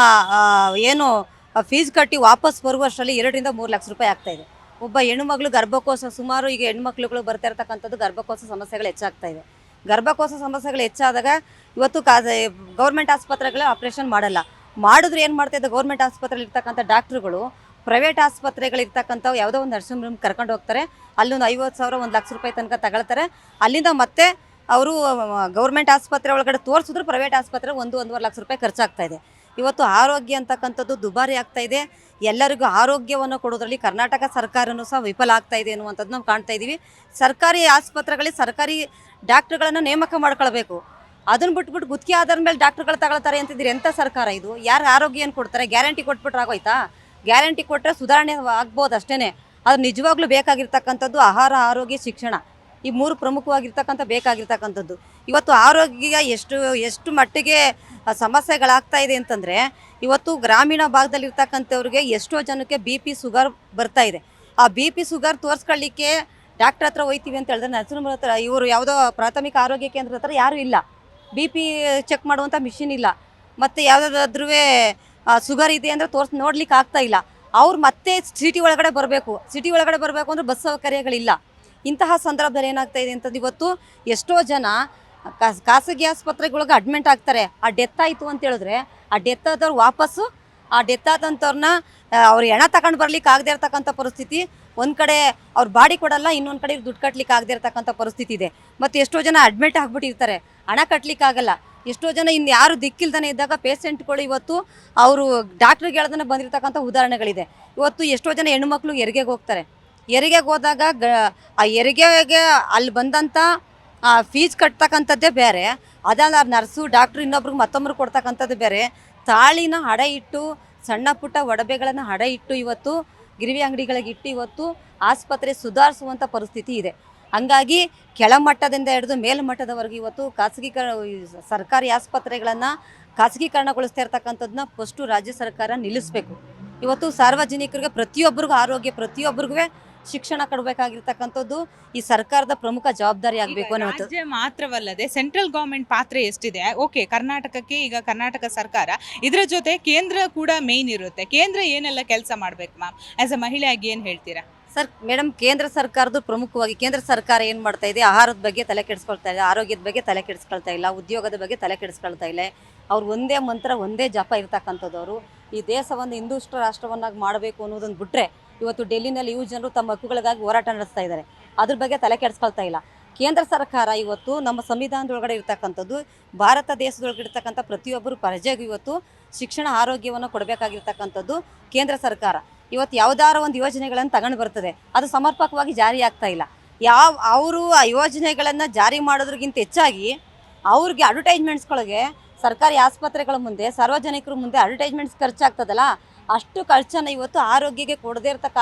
ಏನು ಫೀಸ್ ಕಟ್ಟಿ ವಾಪಸ್ ಬರುವಷ್ಟರಲ್ಲಿ 2 3 ಲಕ್ಷ ರೂಪಾಯಿ ಆಗ್ತಾಯಿದೆ. ಒಬ್ಬ ಹೆಣ್ಣುಮಗಳು ಗರ್ಭಕೋಶ ಸುಮಾರು ಈಗ ಹೆಣ್ಮಕ್ಳುಗಳು ಬರ್ತಾ ಇರ್ತಕ್ಕಂಥದ್ದು ಗರ್ಭಕೋಶ ಸಮಸ್ಯೆಗಳು ಹೆಚ್ಚಾಗ್ತಾ ಇದೆ. ಗರ್ಭಕೋಶ ಸಮಸ್ಯೆಗಳು ಹೆಚ್ಚಾದಾಗ ಇವತ್ತು ಗೌರ್ಮೆಂಟ್ ಆಸ್ಪತ್ರೆಗಳ ಆಪ್ರೇಷನ್ ಮಾಡಿದ್ರೆ ಏನು ಮಾಡ್ತಾಯಿದ್ದೆ, ಗೌರ್ಮೆಂಟ್ ಆಸ್ಪತ್ರೆಯಲ್ಲಿ ಇರ್ತಕ್ಕಂಥ ಡಾಕ್ಟ್ರುಗಳು ಪ್ರೈವೇಟ್ ಆಸ್ಪತ್ರೆಗಳಿರ್ತಕ್ಕಂಥವು ಯಾವುದೋ ಒಂದು ನರ್ಸಿಂಗ್ ರೂಮ್ ಕರ್ಕೊಂಡು ಹೋಗ್ತಾರೆ. ಅಲ್ಲೊಂದು 50,000 1 ಲಕ್ಷ ರೂಪಾಯಿ ತನಕ ತಗೊಳ್ತಾರೆ. ಅಲ್ಲಿಂದ ಮತ್ತೆ ಅವರು ಗೌರ್ಮೆಂಟ್ ಆಸ್ಪತ್ರೆ ಒಳಗಡೆ ತೋರಿಸಿದ್ರು ಪ್ರೈವೇಟ್ ಆಸ್ಪತ್ರೆ 1-1.5 ಲಕ್ಷ ರೂಪಾಯಿ ಖರ್ಚಾಗ್ತಾಯಿದೆ. ಇವತ್ತು ಆರೋಗ್ಯ ಅಂತಕ್ಕಂಥದ್ದು ದುಬಾರಿ ಆಗ್ತಾಯಿದೆ. ಎಲ್ಲರಿಗೂ ಆರೋಗ್ಯವನ್ನು ಕೊಡೋದ್ರಲ್ಲಿ ಕರ್ನಾಟಕ ಸರ್ಕಾರನೂ ಸಹ ವಿಫಲ ಆಗ್ತಾ ಇದೆ ಅನ್ನುವಂಥದ್ದು ನಾವು ಕಾಣ್ತಾ ಇದ್ದೀವಿ. ಸರ್ಕಾರಿ ಆಸ್ಪತ್ರೆಗಳಲ್ಲಿ ಸರ್ಕಾರಿ ಡಾಕ್ಟ್ರುಗಳನ್ನು ನೇಮಕ ಮಾಡ್ಕೊಳ್ಬೇಕು. ಅದನ್ನು ಬಿಟ್ಬಿಟ್ಟು ಗುತ್ತಿಗೆ ಆಧಾರದ ಮೇಲೆ ಡಾಕ್ಟ್ರುಗಳು ತಗೊಳ್ತಾರೆ ಅಂತಿದ್ದೀರಿ. ಎಂಥ ಸರ್ಕಾರ ಇದು? ಯಾರು ಆರೋಗ್ಯ ಏನು ಕೊಡ್ತಾರೆ? ಗ್ಯಾರಂಟಿ ಕೊಟ್ಬಿಟ್ರೆ ಆಗೋಯ್ತಾ? ಗ್ಯಾರಂಟಿ ಕೊಟ್ಟರೆ ಸುಧಾರಣೆ ಆಗ್ಬೋದು ಅಷ್ಟೇ. ಅದು ನಿಜವಾಗ್ಲೂ ಬೇಕಾಗಿರ್ತಕ್ಕಂಥದ್ದು ಆಹಾರ, ಆರೋಗ್ಯ, ಶಿಕ್ಷಣ, ಈ 3 ಪ್ರಮುಖವಾಗಿರ್ತಕ್ಕಂಥ ಬೇಕಾಗಿರ್ತಕ್ಕಂಥದ್ದು. ಇವತ್ತು ಆರೋಗ್ಯ ಎಷ್ಟು ಮಟ್ಟಿಗೆ ಸಮಸ್ಯೆಗಳಾಗ್ತಾ ಇದೆ ಅಂತಂದರೆ ಇವತ್ತು ಗ್ರಾಮೀಣ ಭಾಗದಲ್ಲಿರ್ತಕ್ಕಂಥವ್ರಿಗೆ ಎಷ್ಟೋ ಜನಕ್ಕೆ BP ಶುಗರ್ ಬರ್ತಾ ಇದೆ. ಆ BP ಶುಗರ್ ತೋರಿಸ್ಕೊಳ್ಳಿಕ್ಕೆ ಡಾಕ್ಟ್ರ್ ಹತ್ರ ಹೋಯ್ತೀವಿ ಅಂತ ಹೇಳಿದ್ರೆ ನರ್ಸಿಂಗ್ ಹತ್ರ ಇವರು ಯಾವುದೋ ಪ್ರಾಥಮಿಕ ಆರೋಗ್ಯ ಕೇಂದ್ರ ಹತ್ರ ಯಾರೂ ಇಲ್ಲ, BP ಚೆಕ್ ಮಾಡುವಂಥ ಮಿಷಿನ್ ಇಲ್ಲ, ಮತ್ತು ಯಾವುದಾದ್ರೂ ಶುಗರ್ ಇದೆ ಅಂದರೆ ನೋಡ್ಲಿಕ್ಕೆ ಆಗ್ತಾ ಇಲ್ಲ. ಅವ್ರು ಮತ್ತೆ ಸಿಟಿ ಒಳಗಡೆ ಬರಬೇಕು ಅಂದರೆ ಬಸ್ ಸೌಕರ್ಯಗಳಿಲ್ಲ. ಇಂತಹ ಸಂದರ್ಭದಲ್ಲಿ ಏನಾಗ್ತಾ ಇದೆ ಅಂತಂದು ಇವತ್ತು ಎಷ್ಟೋ ಜನ ಖಾಸಗಿ ಆಸ್ಪತ್ರೆಗಳಿಗೆ ಅಡ್ಮಿಂಟ್ ಆಗ್ತಾರೆ. ಆ ಡೆತ್ ಆಯಿತು ಅಂತ ಹೇಳಿದ್ರೆ ಆ ಡೆತ್ ಆದವ್ರು ವಾಪಸ್ಸು ಆ ಡೆತ್ ಆದಂಥವ್ರನ್ನ ಅವ್ರು ಹೆಣ ತಗೊಂಡು ಬರ್ಲಿಕ್ಕೆ ಆಗದೆ ಇರ್ತಕ್ಕಂಥ ಪರಿಸ್ಥಿತಿ. ಒಂದು ಕಡೆ ಅವ್ರು ಬಾಡಿ ಕೊಡಲ್ಲ, ಇನ್ನೊಂದು ಕಡೆ ದುಡ್ಡು ಕಟ್ಲಿಕ್ಕೆ ಆಗದೆ ಇರ್ತಕ್ಕಂಥ ಪರಿಸ್ಥಿತಿ ಇದೆ. ಮತ್ತು ಎಷ್ಟೋ ಜನ ಅಡ್ಮಿಟ್ ಆಗಿಬಿಟ್ಟಿರ್ತಾರೆ, ಹಣ ಕಟ್ಟಲಿಕ್ಕಾಗಲ್ಲ. ಎಷ್ಟೋ ಜನ ಇನ್ನು ಯಾರು ದಿಕ್ಕಿಲ್ದೇ ಇದ್ದಾಗ ಪೇಷೆಂಟ್ಗಳು ಇವತ್ತು ಅವರು ಡಾಕ್ಟ್ರಿಗೆ ಹೇಳ್ದೇ ಬಂದಿರತಕ್ಕಂಥ ಉದಾಹರಣೆಗಳಿದೆ. ಇವತ್ತು ಎಷ್ಟೋ ಜನ ಹೆಣ್ಣುಮಕ್ಳು ಹೆರಿಗೆಗೆ ಹೋಗ್ತಾರೆ. ಹೆರಿಗೆಗೆ ಹೋದಾಗ ಆ ಹೆರಿಗೆಗೆ ಅಲ್ಲಿ ಬಂದಂಥ ಫೀಸ್ ಕಟ್ತಕ್ಕಂಥದ್ದೇ ಬೇರೆ, ಅದಲ್ಲ ನರ್ಸು ಡಾಕ್ಟ್ರು ಇನ್ನೊಬ್ರಿಗೆ ಮತ್ತೊಬ್ರಿಗೆ ಕೊಡ್ತಕ್ಕಂಥದ್ದು ಬೇರೆ. ತಾಳಿನ ಹಡ ಇಟ್ಟು ಸಣ್ಣ ಪುಟ್ಟ ಒಡವೆಗಳನ್ನು ಹಡ ಇಟ್ಟು ಇವತ್ತು ಗಿರಿವಿ ಅಂಗಡಿಗಳಿಗೆ ಇಟ್ಟು ಇವತ್ತು ಆಸ್ಪತ್ರೆ ಸುಧಾರಿಸುವಂಥ ಪರಿಸ್ಥಿತಿ ಇದೆ. ಹಂಗಾಗಿ ಕೆಳಮಟ್ಟದಿಂದ ಹಿಡಿದು ಮೇಲ್ಮಟ್ಟದವರೆಗೆ ಇವತ್ತು ಸರ್ಕಾರಿ ಆಸ್ಪತ್ರೆಗಳನ್ನು ಖಾಸಗೀಕರಣಗೊಳಿಸ್ತಾ ಇರ್ತಕ್ಕಂಥದ್ದನ್ನ ಫಸ್ಟು ರಾಜ್ಯ ಸರ್ಕಾರ ನಿಲ್ಲಿಸಬೇಕು. ಇವತ್ತು ಸಾರ್ವಜನಿಕರಿಗೆ ಪ್ರತಿಯೊಬ್ಬರಿಗೂ ಆರೋಗ್ಯ, ಪ್ರತಿಯೊಬ್ಬರಿಗೂ ಶಿಕ್ಷಣ ಕೊಡಬೇಕಾಗಿರ್ತಕ್ಕಂಥದ್ದು ಈ ಸರ್ಕಾರದ ಪ್ರಮುಖ ಜವಾಬ್ದಾರಿ ಆಗಬೇಕು ಅನ್ನೋದು. ರಾಜ್ಯ ಮಾತ್ರವಲ್ಲದೆ ಸೆಂಟ್ರಲ್ ಗೌರ್ಮೆಂಟ್ ಪಾತ್ರ ಎಷ್ಟಿದೆ? ಓಕೆ, ಕರ್ನಾಟಕಕ್ಕೆ ಈಗ ಕರ್ನಾಟಕ ಸರ್ಕಾರ, ಇದರ ಜೊತೆ ಕೇಂದ್ರ ಕೂಡ ಮೇಯ್ನ್ ಇರುತ್ತೆ. ಕೇಂದ್ರ ಏನೆಲ್ಲ ಕೆಲಸ ಮಾಡಬೇಕು ಮ್ಯಾಮ್? ಆ್ಯಸ್ ಅ ಮಹಿಳೆಯಾಗಿ ಏನು ಹೇಳ್ತೀರಾ? ಮೇಡಮ್, ಕೇಂದ್ರ ಸರ್ಕಾರದ್ದು ಪ್ರಮುಖವಾಗಿ ಕೇಂದ್ರ ಸರ್ಕಾರ ಏನು ಮಾಡ್ತಾ ಇದೆ, ಆಹಾರದ ಬಗ್ಗೆ ತಲೆ ಕೆಡಿಸ್ಕೊಳ್ತಾ ಇಲ್ಲ, ಆರೋಗ್ಯದ ಬಗ್ಗೆ ತಲೆ ಕೆಡಿಸ್ಕೊಳ್ತಾ ಇಲ್ಲ, ಉದ್ಯೋಗದ ಬಗ್ಗೆ ತಲೆ ಕೆಡಿಸ್ಕೊಳ್ತಾ ಇಲ್ಲ. ಅವ್ರು ಒಂದೇ ಮಂತ್ರ ಒಂದೇ ಜಪ ಇರ್ತಕ್ಕಂಥದ್ದವರು ಈ ದೇಶವನ್ನು ಹಿಂದೂಷ್ಟ ರಾಷ್ಟ್ರವನ್ನಾಗಿ ಮಾಡಬೇಕು ಅನ್ನೋದನ್ನು ಬಿಟ್ಟರೆ ಇವತ್ತು ಡೆಲ್ಲಿನಲ್ಲಿ ಜನರು ತಮ್ಮ ಹಕ್ಕುಗಳಿಗಾಗಿ ಹೋರಾಟ ನಡೆಸ್ತಾ ಇದ್ದಾರೆ. ಅದ್ರ ಬಗ್ಗೆ ತಲೆ ಕೆಡಿಸ್ಕೊಳ್ತಾ ಇಲ್ಲ. ಕೇಂದ್ರ ಸರ್ಕಾರ ಇವತ್ತು ನಮ್ಮ ಸಂವಿಧಾನದೊಳಗಡೆ ಇರ್ತಕ್ಕಂಥದ್ದು ಭಾರತ ದೇಶದೊಳಗೆ ಇರ್ತಕ್ಕಂಥ ಪ್ರತಿಯೊಬ್ಬರು ಪ್ರಜೆಗೂ ಇವತ್ತು ಶಿಕ್ಷಣ ಆರೋಗ್ಯವನ್ನು ಕೊಡಬೇಕಾಗಿರ್ತಕ್ಕಂಥದ್ದು ಕೇಂದ್ರ ಸರ್ಕಾರ. ಇವತ್ತು ಯಾವುದಾದ್ರು ಒಂದು ಯೋಜನೆಗಳನ್ನು ತಗೊಂಡು ಬರ್ತದೆ, ಅದು ಸಮರ್ಪಕವಾಗಿ ಜಾರಿ ಆಗ್ತಾ ಇಲ್ಲ. ಅವರು ಆ ಯೋಜನೆಗಳನ್ನು ಜಾರಿ ಮಾಡೋದ್ರಿಗಿಂತ ಹೆಚ್ಚಾಗಿ ಅವ್ರಿಗೆ ಅಡ್ವರ್ಟೈಸ್ಮೆಂಟ್ಸ್ಗಳಿಗೆ ಸರ್ಕಾರಿ ಆಸ್ಪತ್ರೆಗಳ ಮುಂದೆ ಸಾರ್ವಜನಿಕರ ಮುಂದೆ ಅಡ್ವರ್ಟೈಸ್ಮೆಂಟ್ಸ್ ಖರ್ಚಾಗ್ತದಲ್ಲ, ಅಷ್ಟು ಖರ್ಚನ್ನು ಇವತ್ತು ಆರೋಗ್ಯಕ್ಕೆ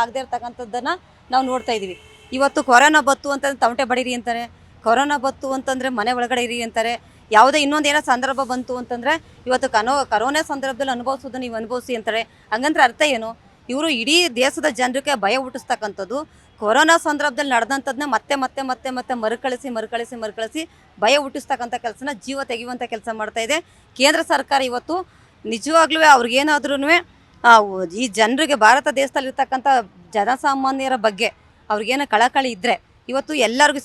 ಆಗದೇ ಇರ್ತಕ್ಕಂಥದ್ದನ್ನು ನಾವು ನೋಡ್ತಾ ಇದ್ದೀವಿ. ಇವತ್ತು ಕೊರೋನಾ ಬತ್ತು ಅಂತಂದ್ರೆ ತಮಟೆ ಬಡೀರಿ ಅಂತಾರೆ, ಕೊರೋನಾ ಬತ್ತು ಅಂತಂದರೆ ಮನೆ ಒಳಗಡೆ ಇರಿ ಅಂತಾರೆ. ಯಾವುದೇ ಇನ್ನೊಂದೇನೋ ಸಂದರ್ಭ ಬಂತು ಅಂತಂದರೆ ಇವತ್ತು ಕರೋನಾ ಸಂದರ್ಭದಲ್ಲಿ ಅನುಭವಿಸೋದು ನೀವು ಅನುಭವಿಸಿ ಅಂತಾರೆ. ಹಂಗಂದ್ರೆ ಅರ್ಥ ಏನು? ಇವರು ಇಡೀ ದೇಶದ ಜನರಿಗೆ ಭಯ ಹುಟ್ಟಿಸ್ತಕ್ಕಂಥದ್ದು ಕೊರೋನಾ ಸಂದರ್ಭದಲ್ಲಿ ನಡೆದಂಥದ್ದನ್ನ ಮತ್ತೆ ಮತ್ತೆ ಮತ್ತೆ ಮತ್ತೆ ಮರುಕಳಿಸಿ ಭಯ ಹುಟ್ಟಿಸ್ತಕ್ಕಂಥ ಕೆಲಸನ ಜೀವ ತೆಗೆಯುವಂಥ ಕೆಲಸ ಮಾಡ್ತಾ ಇದೆ ಕೇಂದ್ರ ಸರ್ಕಾರ. ಇವತ್ತು ನಿಜವಾಗ್ಲೂ ಅವ್ರಿಗೇನಾದ್ರೂ ಈ ಜನರಿಗೆ ಭಾರತ ದೇಶದಲ್ಲಿರ್ತಕ್ಕಂಥ ಜನಸಾಮಾನ್ಯರ ಬಗ್ಗೆ ಅವ್ರಿಗೇನೋ ಕಳಕಳಿ ಇದ್ದರೆ ಇವತ್ತು ಎಲ್ಲರಿಗೂ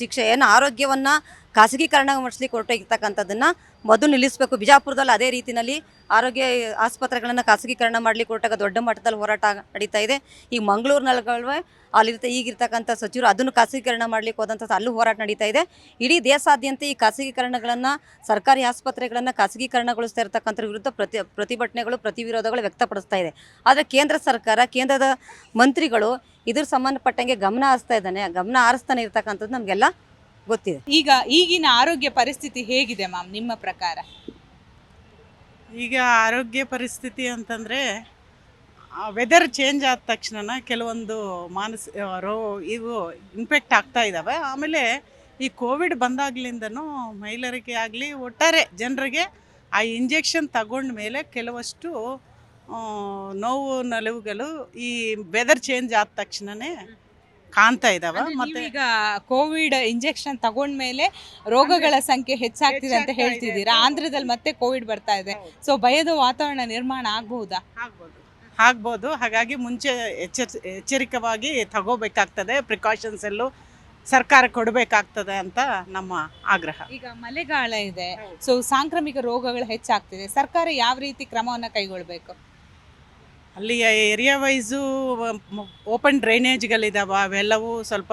ಶಿಕ್ಷೆ ಏನು ಆರೋಗ್ಯವನ್ನು ಖಾಸಗೀಕರಣ ಮಾಡಿಸ್ಲಿಕ್ಕೆ ಹೊರಟೋಗಿರ್ತಕ್ಕಂಥದ್ದನ್ನು ಮೊದಲು ನಿಲ್ಲಿಸಬೇಕು. ಬಿಜಾಪುರದಲ್ಲಿ ಅದೇ ರೀತಿಯಲ್ಲಿ ಆರೋಗ್ಯ ಆಸ್ಪತ್ರೆಗಳನ್ನು ಖಾಸಗೀಕರಣ ಮಾಡಲಿಕ್ಕೆ ಹೊರಟಾಗ ದೊಡ್ಡ ಮಟ್ಟದಲ್ಲಿ ಹೋರಾಟ ನಡೀತಾ ಇದೆ. ಈ ಮಂಗಳೂರಿನಲ್ಲೇ ಈಗಿರ್ತಕ್ಕಂಥ ಸಚಿವರು ಅದನ್ನು ಖಾಸಗೀಕರಣ ಮಾಡಲಿಕ್ಕೆ ಹೋದಂಥದ್ದು ಅಲ್ಲೂ ಹೋರಾಟ ನಡೀತಾ ಇದೆ. ಇಡೀ ದೇಶಾದ್ಯಂತ ಈ ಖಾಸಗೀಕರಣಗಳನ್ನು ಸರ್ಕಾರಿ ಆಸ್ಪತ್ರೆಗಳನ್ನು ಖಾಸಗೀಕರಣಗೊಳಿಸ್ತಾ ಇರ್ತಕ್ಕಂಥ ವಿರುದ್ಧ ಪ್ರತಿಭಟನೆಗಳು ಪ್ರತಿವಿರೋಧಗಳು ವ್ಯಕ್ತಪಡಿಸ್ತಾ ಇದೆ. ಆದರೆ ಕೇಂದ್ರ ಸರ್ಕಾರ ಕೇಂದ್ರದ ಮಂತ್ರಿಗಳು ಇದ್ರ ಸಂಬಂಧಪಟ್ಟಂಗೆ ಗಮನ ಹರಿಸ್ತಾನೆ ಇರ್ತಕ್ಕಂಥದ್ದು ನಮಗೆಲ್ಲ ಗೊತ್ತಿದೆ. ಈಗಿನ ಆರೋಗ್ಯ ಪರಿಸ್ಥಿತಿ ಹೇಗಿದೆ ಮ್ಯಾಮ್ ನಿಮ್ಮ ಪ್ರಕಾರ? ಈಗ ಆರೋಗ್ಯ ಪರಿಸ್ಥಿತಿ ಅಂತಂದರೆ ವೆದರ್ ಚೇಂಜ್ ಆದ ತಕ್ಷಣ ಕೆಲವೊಂದು ಇವು ಇನ್ಫೆಕ್ಟ್ ಆಗ್ತಾ ಇದ್ದಾವೆ. ಆಮೇಲೆ ಈ ಕೋವಿಡ್ ಬಂದಾಗ್ಲಿಂದನೂ ಮಹಿಳೆಯರಿಗೆ ಆಗಲಿ ಒಟ್ಟಾರೆ ಜನರಿಗೆ ಆ ಇಂಜೆಕ್ಷನ್ ತಗೊಂಡ ಮೇಲೆ ಕೆಲವಷ್ಟು ನೋವು ನಲಿವುಗಳು ಈ ವೆದರ್ ಚೇಂಜ್ ಆದ ತಕ್ಷಣನೇ ಕಾಣ್ತಾ ಇದ್ದಾವೆ. ಮತ್ತೆ ಈಗ ಕೋವಿಡ್ ಇಂಜೆಕ್ಷನ್ ತಗೊಂಡ್ಮೇಲೆ ರೋಗಗಳ ಸಂಖ್ಯೆ ಹೆಚ್ಚಾಗ್ತಿದೆ ಅಂತ ಹೇಳ್ತಿದ್ದೀರಾ. ಆಂಧ್ರದಲ್ಲಿ ಮತ್ತೆ ಕೋವಿಡ್ ಬರ್ತಾ ಇದೆ. ಸೊ ಭಯದ ವಾತಾವರಣ ನಿರ್ಮಾಣ ಆಗಬಹುದಾ? ಆಗ್ಬೋದು. ಹಾಗಾಗಿ ಮುಂಚೆ ಎಚ್ಚರಿಕವಾಗಿ ತಗೋಬೇಕಾಗ್ತದೆ, ಪ್ರಿಕಾಷನ್ಸ್ ಎಲ್ಲೂ ಸರ್ಕಾರ ಕೊಡಬೇಕಾಗ್ತದೆ ಅಂತ ನಮ್ಮ ಆಗ್ರಹ. ಈಗ ಮಳೆಗಾಲ ಇದೆ, ಸೊ ಸಾಂಕ್ರಾಮಿಕ ರೋಗಗಳು ಹೆಚ್ಚಾಗ್ತಿದೆ. ಸರ್ಕಾರ ಯಾವ ರೀತಿ ಕ್ರಮವನ್ನು ಕೈಗೊಳ್ಳಬೇಕು? ಅಲ್ಲಿಯ ಏರಿಯಾ ವೈಸು ಓಪನ್ ಡ್ರೈನೇಜ್ಗಳಿದ್ದಾವೆ, ಅವೆಲ್ಲವೂ ಸ್ವಲ್ಪ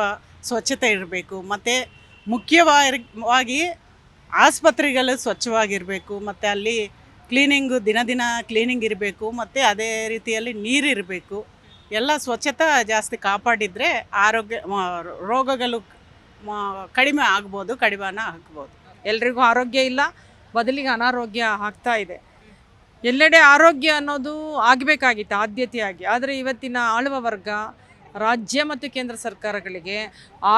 ಸ್ವಚ್ಛತೆ ಇರಬೇಕು. ಮತ್ತು ಮುಖ್ಯವಾಗಿ ಆಸ್ಪತ್ರೆಗಳು ಸ್ವಚ್ಛವಾಗಿರಬೇಕು. ಮತ್ತು ಅಲ್ಲಿ ದಿನ ಕ್ಲೀನಿಂಗ್ ಇರಬೇಕು. ಮತ್ತು ಅದೇ ರೀತಿಯಲ್ಲಿ ನೀರಿರಬೇಕು. ಎಲ್ಲ ಸ್ವಚ್ಛತೆ ಜಾಸ್ತಿ ಕಾಪಾಡಿದರೆ ರೋಗಗಳು ಕಡಿಮೆ ಆಗ್ಬೋದು, ಕಡಿವಾಣ ಆಗ್ಬೋದು. ಎಲ್ರಿಗೂ ಆರೋಗ್ಯ ಇಲ್ಲ, ಬದಲಿಗೆ ಅನಾರೋಗ್ಯ ಆಗ್ತಾ ಇದೆ. ಎಲ್ಲೆಡೆ ಆರೋಗ್ಯ ಅನ್ನೋದು ಆಗಬೇಕಾಗಿತ್ತು ಆದ್ಯತೆಯಾಗಿ. ಆದರೆ ಇವತ್ತಿನ ಆಳುವ ವರ್ಗ, ರಾಜ್ಯ ಮತ್ತು ಕೇಂದ್ರ ಸರ್ಕಾರಗಳಿಗೆ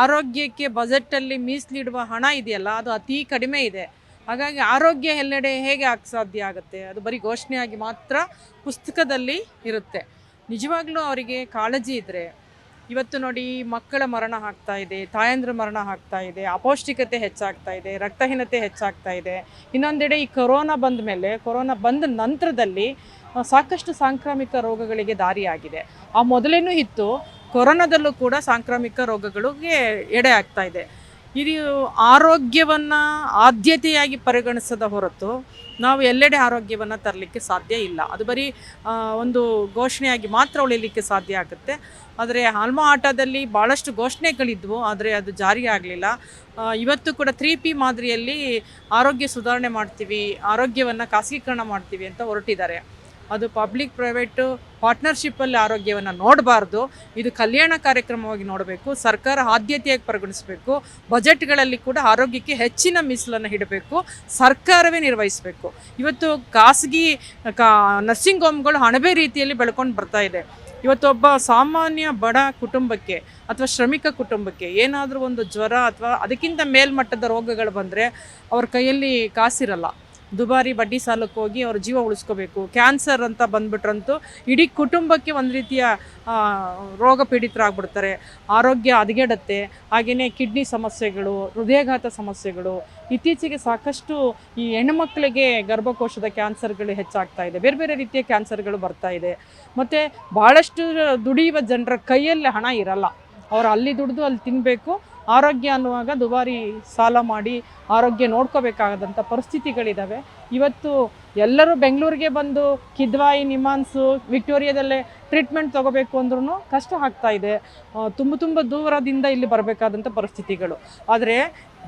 ಆರೋಗ್ಯಕ್ಕೆ ಬಜೆಟಲ್ಲಿ ಮೀಸಲಿಡುವ ಹಣ ಇದೆಯಲ್ಲ, ಅದು ಅತಿ ಕಡಿಮೆ ಇದೆ. ಹಾಗಾಗಿ ಆರೋಗ್ಯ ಎಲ್ಲೆಡೆ ಹೇಗೆ ಸಾಧ್ಯ ಆಗುತ್ತೆ? ಅದು ಬರೀ ಘೋಷಣೆಯಾಗಿ ಮಾತ್ರ ಪುಸ್ತಕದಲ್ಲಿ ಇರುತ್ತೆ. ನಿಜವಾಗ್ಲೂ ಅವರಿಗೆ ಕಾಳಜಿ ಇದ್ದರೆ, ಇವತ್ತು ನೋಡಿ ಮಕ್ಕಳ ಮರಣ ಆಗ್ತಾ ಇದೆ, ತಾಯಂದ್ರ ಮರಣ ಆಗ್ತಾ ಇದೆ, ಅಪೌಷ್ಟಿಕತೆ ಹೆಚ್ಚಾಗ್ತಾ ಇದೆ, ರಕ್ತಹೀನತೆ ಹೆಚ್ಚಾಗ್ತಾ ಇದೆ. ಇನ್ನೊಂದೆಡೆ ಈ ಕೊರೋನಾ ಬಂದ ನಂತರದಲ್ಲಿ ಸಾಕಷ್ಟು ಸಾಂಕ್ರಾಮಿಕ ರೋಗಗಳಿಗೆ ದಾರಿಯಾಗಿದೆ. ಆ ಮೊದಲೇನೂ ಇತ್ತು, ಕೊರೋನಾದಲ್ಲೂ ಕೂಡ ಸಾಂಕ್ರಾಮಿಕ ರೋಗಗಳಿಗೆ ಎಡೆ ಆಗ್ತಾ ಇದೆ. ಇದು ಆರೋಗ್ಯವನ್ನು ಆದ್ಯತೆಯಾಗಿ ಪರಿಗಣಿಸದ ಹೊರತು ನಾವು ಎಲ್ಲೆಡೆ ಆರೋಗ್ಯವನ್ನು ತರಲಿಕ್ಕೆ ಸಾಧ್ಯ ಇಲ್ಲ. ಅದು ಬರೀ ಒಂದು ಘೋಷಣೆಯಾಗಿ ಮಾತ್ರ ಉಳಿಲಿಕ್ಕೆ ಸಾಧ್ಯ ಆಗುತ್ತೆ. ಆದರೆ ಆಲ್ಮಾ ಆಟದಲ್ಲಿ ಭಾಳಷ್ಟು ಘೋಷಣೆಗಳಿದ್ವು, ಆದರೆ ಅದು ಜಾರಿ ಆಗಲಿಲ್ಲ. ಇವತ್ತು ಕೂಡ 3P ಮಾದರಿಯಲ್ಲಿ ಆರೋಗ್ಯ ಸುಧಾರಣೆ ಮಾಡ್ತೀವಿ, ಆರೋಗ್ಯವನ್ನು ಖಾಸಗೀಕರಣ ಮಾಡ್ತೀವಿ ಅಂತ ಹೊರಟಿದ್ದಾರೆ. ಅದು ಪಬ್ಲಿಕ್ ಪ್ರೈವೇಟು ಪಾರ್ಟ್ನರ್ಶಿಪ್ಪಲ್ಲಿ ಆರೋಗ್ಯವನ್ನು ನೋಡಬಾರ್ದು. ಇದು ಕಲ್ಯಾಣ ಕಾರ್ಯಕ್ರಮವಾಗಿ ನೋಡಬೇಕು. ಸರ್ಕಾರ ಆದ್ಯತೆಯಾಗಿ ಪರಿಗಣಿಸಬೇಕು. ಬಜೆಟ್ಗಳಲ್ಲಿ ಕೂಡ ಆರೋಗ್ಯಕ್ಕೆ ಹೆಚ್ಚಿನ ಮೀಸಲನ್ನು ಇಡಬೇಕು. ಸರ್ಕಾರವೇ ನಿರ್ವಹಿಸಬೇಕು. ಇವತ್ತು ಖಾಸಗಿ ನರ್ಸಿಂಗ್ ಹೋಮ್ಗಳು ಅಣಬೆ ರೀತಿಯಲ್ಲಿ ಬೆಳ್ಕೊಂಡು ಬರ್ತಾ ಇದೆ. ಇವತ್ತೊಬ್ಬ ಸಾಮಾನ್ಯ ಬಡ ಕುಟುಂಬಕ್ಕೆ ಅಥವಾ ಶ್ರಮಿಕ ಕುಟುಂಬಕ್ಕೆ ಏನಾದರೂ ಒಂದು ಜ್ವರ ಅಥವಾ ಅದಕ್ಕಿಂತ ಮೇಲ್ಮಟ್ಟದ ರೋಗಗಳು ಬಂದರೆ ಅವ್ರ ಕೈಯಲ್ಲಿ ಕಾಸಿರಲ್ಲ. ದುಬಾರಿ ಬಡ್ಡಿ ಸಾಲಕ್ಕೆ ಹೋಗಿ ಅವ್ರ ಜೀವ ಉಳಿಸ್ಕೋಬೇಕು. ಕ್ಯಾನ್ಸರ್ ಅಂತ ಬಂದ್ಬಿಟ್ರಂತೂ ಇಡೀ ಕುಟುಂಬಕ್ಕೆ ಒಂದು ರೀತಿಯ ರೋಗ ಪೀಡಿತರಾಗ್ಬಿಡ್ತಾರೆ. ಆರೋಗ್ಯ ಹದಗೆಡುತ್ತೆ. ಹಾಗೆಯೇ ಕಿಡ್ನಿ ಸಮಸ್ಯೆಗಳು, ಹೃದಯಾಘಾತ ಸಮಸ್ಯೆಗಳು, ಇತ್ತೀಚೆಗೆ ಸಾಕಷ್ಟು ಈ ಹೆಣ್ಣುಮಕ್ಕಳಿಗೆ ಗರ್ಭಕೋಶದ ಕ್ಯಾನ್ಸರ್ಗಳು ಹೆಚ್ಚಾಗ್ತಾ ಇದೆ. ಬೇರೆ ಬೇರೆ ರೀತಿಯ ಕ್ಯಾನ್ಸರ್ಗಳು ಬರ್ತಾ ಇದೆ. ಮತ್ತು ಭಾಳಷ್ಟು ದುಡಿಯುವ ಜನರ ಕೈಯಲ್ಲಿ ಹಣ ಇರಲ್ಲ. ಅವರು ಅಲ್ಲಿ ದುಡಿದು ಅಲ್ಲಿ ತಿನ್ನಬೇಕು. ಆರೋಗ್ಯ ಅನ್ನುವಾಗ ದುಬಾರಿ ಸಾಲ ಮಾಡಿ ಆರೋಗ್ಯ ನೋಡ್ಕೋಬೇಕಾದಂಥ ಪರಿಸ್ಥಿತಿಗಳಿದ್ದಾವೆ. ಇವತ್ತು ಎಲ್ಲರೂ ಬೆಂಗಳೂರಿಗೆ ಬಂದು ಕಿದ್ವಾಯಿ, ನಿಮಾನ್ಸು, ವಿಕ್ಟೋರಿಯಾದಲ್ಲೇ ಟ್ರೀಟ್ಮೆಂಟ್ ತೊಗೋಬೇಕು ಅಂದ್ರೂ ಕಷ್ಟ ಆಗ್ತಾ ಇದೆ. ತುಂಬ ದೂರದಿಂದ ಇಲ್ಲಿ ಬರಬೇಕಾದಂಥ ಪರಿಸ್ಥಿತಿಗಳು. ಆದರೆ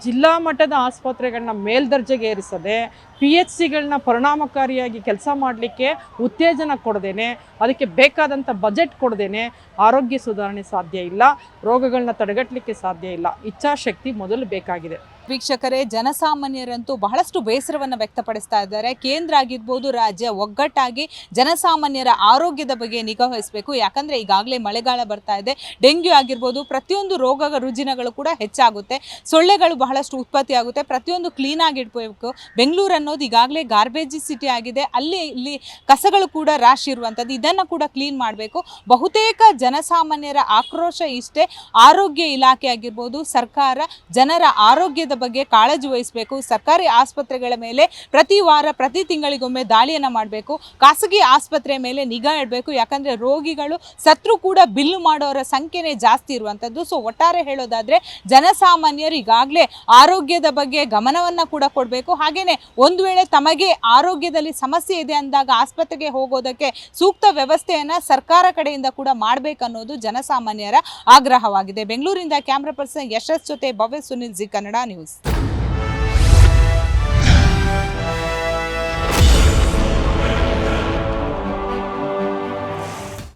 ಜಿಲ್ಲಾ ಮಟ್ಟದ ಆಸ್ಪತ್ರೆಗಳನ್ನ ಮೇಲ್ದರ್ಜೆಗೆ ಏರಿಸದೆ, PHCಗಳನ್ನ ಪರಿಣಾಮಕಾರಿಯಾಗಿ ಕೆಲಸ ಮಾಡಲಿಕ್ಕೆ ಉತ್ತೇಜನ ಕೊಡದೇನೆ, ಅದಕ್ಕೆ ಬೇಕಾದಂಥ ಬಜೆಟ್ ಕೊಡದೇನೆ ಆರೋಗ್ಯ ಸುಧಾರಣೆ ಸಾಧ್ಯ ಇಲ್ಲ. ರೋಗಗಳನ್ನ ತಡೆಗಟ್ಟಲಿಕ್ಕೆ ಸಾಧ್ಯ ಇಲ್ಲ. ಇಚ್ಛಾಶಕ್ತಿ ಮೊದಲು ಬೇಕಾಗಿದೆ. ವೀಕ್ಷಕರೇ, ಜನಸಾಮಾನ್ಯರಂತೂ ಬಹಳಷ್ಟು ಬೇಸರವನ್ನು ವ್ಯಕ್ತಪಡಿಸ್ತಾ ಇದ್ದಾರೆ. ಕೇಂದ್ರ ಆಗಿರ್ಬೋದು, ರಾಜ್ಯ ಒಗ್ಗಟ್ಟಾಗಿ ಜನಸಾಮಾನ್ಯರ ಆರೋಗ್ಯದ ಬಗ್ಗೆ ನಿಗಾ ವಹಿಸಬೇಕು. ಯಾಕಂದರೆ ಈಗಾಗಲೇ ಮಳೆಗಾಲ ಬರ್ತಾ ಇದೆ. ಡೆಂಗ್ಯೂ ಆಗಿರ್ಬೋದು, ಪ್ರತಿಯೊಂದು ರೋಗ ರುಜಿನಗಳು ಕೂಡ ಹೆಚ್ಚಾಗುತ್ತೆ. ಸೊಳ್ಳೆಗಳು ಬಹಳಷ್ಟು ಉತ್ಪತ್ತಿ ಆಗುತ್ತೆ. ಪ್ರತಿಯೊಂದು ಕ್ಲೀನಾಗಿ ಇಡಬೇಕು. ಬೆಂಗಳೂರು ಅನ್ನೋದು ಈಗಾಗಲೇ ಗಾರ್ಬೇಜ್ ಸಿಟಿ ಆಗಿದೆ. ಇಲ್ಲಿ ಕಸಗಳು ಕೂಡ ರಾಶಿ ಇರುವಂಥದ್ದು. ಇದನ್ನು ಕೂಡ ಕ್ಲೀನ್ ಮಾಡಬೇಕು. ಬಹುತೇಕ ಜನಸಾಮಾನ್ಯರ ಆಕ್ರೋಶ ಇಷ್ಟೇ. ಆರೋಗ್ಯ ಇಲಾಖೆ ಆಗಿರ್ಬೋದು, ಸರ್ಕಾರ ಜನರ ಆರೋಗ್ಯದ ಬಗ್ಗೆ ಕಾಳಜಿ ವಹಿಸಬೇಕು. ಸರ್ಕಾರಿ ಆಸ್ಪತ್ರೆಗಳ ಮೇಲೆ ಪ್ರತಿ ವಾರ, ಪ್ರತಿ ತಿಂಗಳಿಗೊಮ್ಮೆ ದಾಳಿಯನ್ನು ಮಾಡಬೇಕು. ಖಾಸಗಿ ಆಸ್ಪತ್ರೆ ಮೇಲೆ ನಿಗಾ ಇಡಬೇಕು. ಯಾಕಂದರೆ ರೋಗಿಗಳು ಸತ್ರು ಕೂಡ ಬಿಲ್ಲು ಮಾಡೋರ ಸಂಖ್ಯೆನೇ ಜಾಸ್ತಿ ಇರುವಂಥದ್ದು. ಸೊ ಒಟ್ಟಾರೆ ಹೇಳೋದಾದರೆ ಜನಸಾಮಾನ್ಯರು ಈಗಾಗಲೇ ಆರೋಗ್ಯದ ಬಗ್ಗೆ ಗಮನವನ್ನು ಕೂಡ ಕೊಡಬೇಕು. ಹಾಗೆಯೇ ಒಂದು ವೇಳೆ ತಮಗೆ ಆರೋಗ್ಯದಲ್ಲಿ ಸಮಸ್ಯೆ ಇದೆ ಅಂದಾಗ ಆಸ್ಪತ್ರೆಗೆ ಹೋಗೋದಕ್ಕೆ ಸೂಕ್ತ ವ್ಯವಸ್ಥೆಯನ್ನು ಸರ್ಕಾರ ಕಡೆಯಿಂದ ಕೂಡ ಮಾಡಬೇಕನ್ನೋದು ಜನಸಾಮಾನ್ಯರ ಆಗ್ರಹವಾಗಿದೆ. ಬೆಂಗಳೂರಿಂದ ಕ್ಯಾಮ್ರಾ ಪರ್ಸನ್ ಯಶಸ್ ಜೊತೆ ಭವ್ಯ ಸುನಿಲ್, ಜಿ ಕನ್ನಡ ನ್ಯೂಸ್.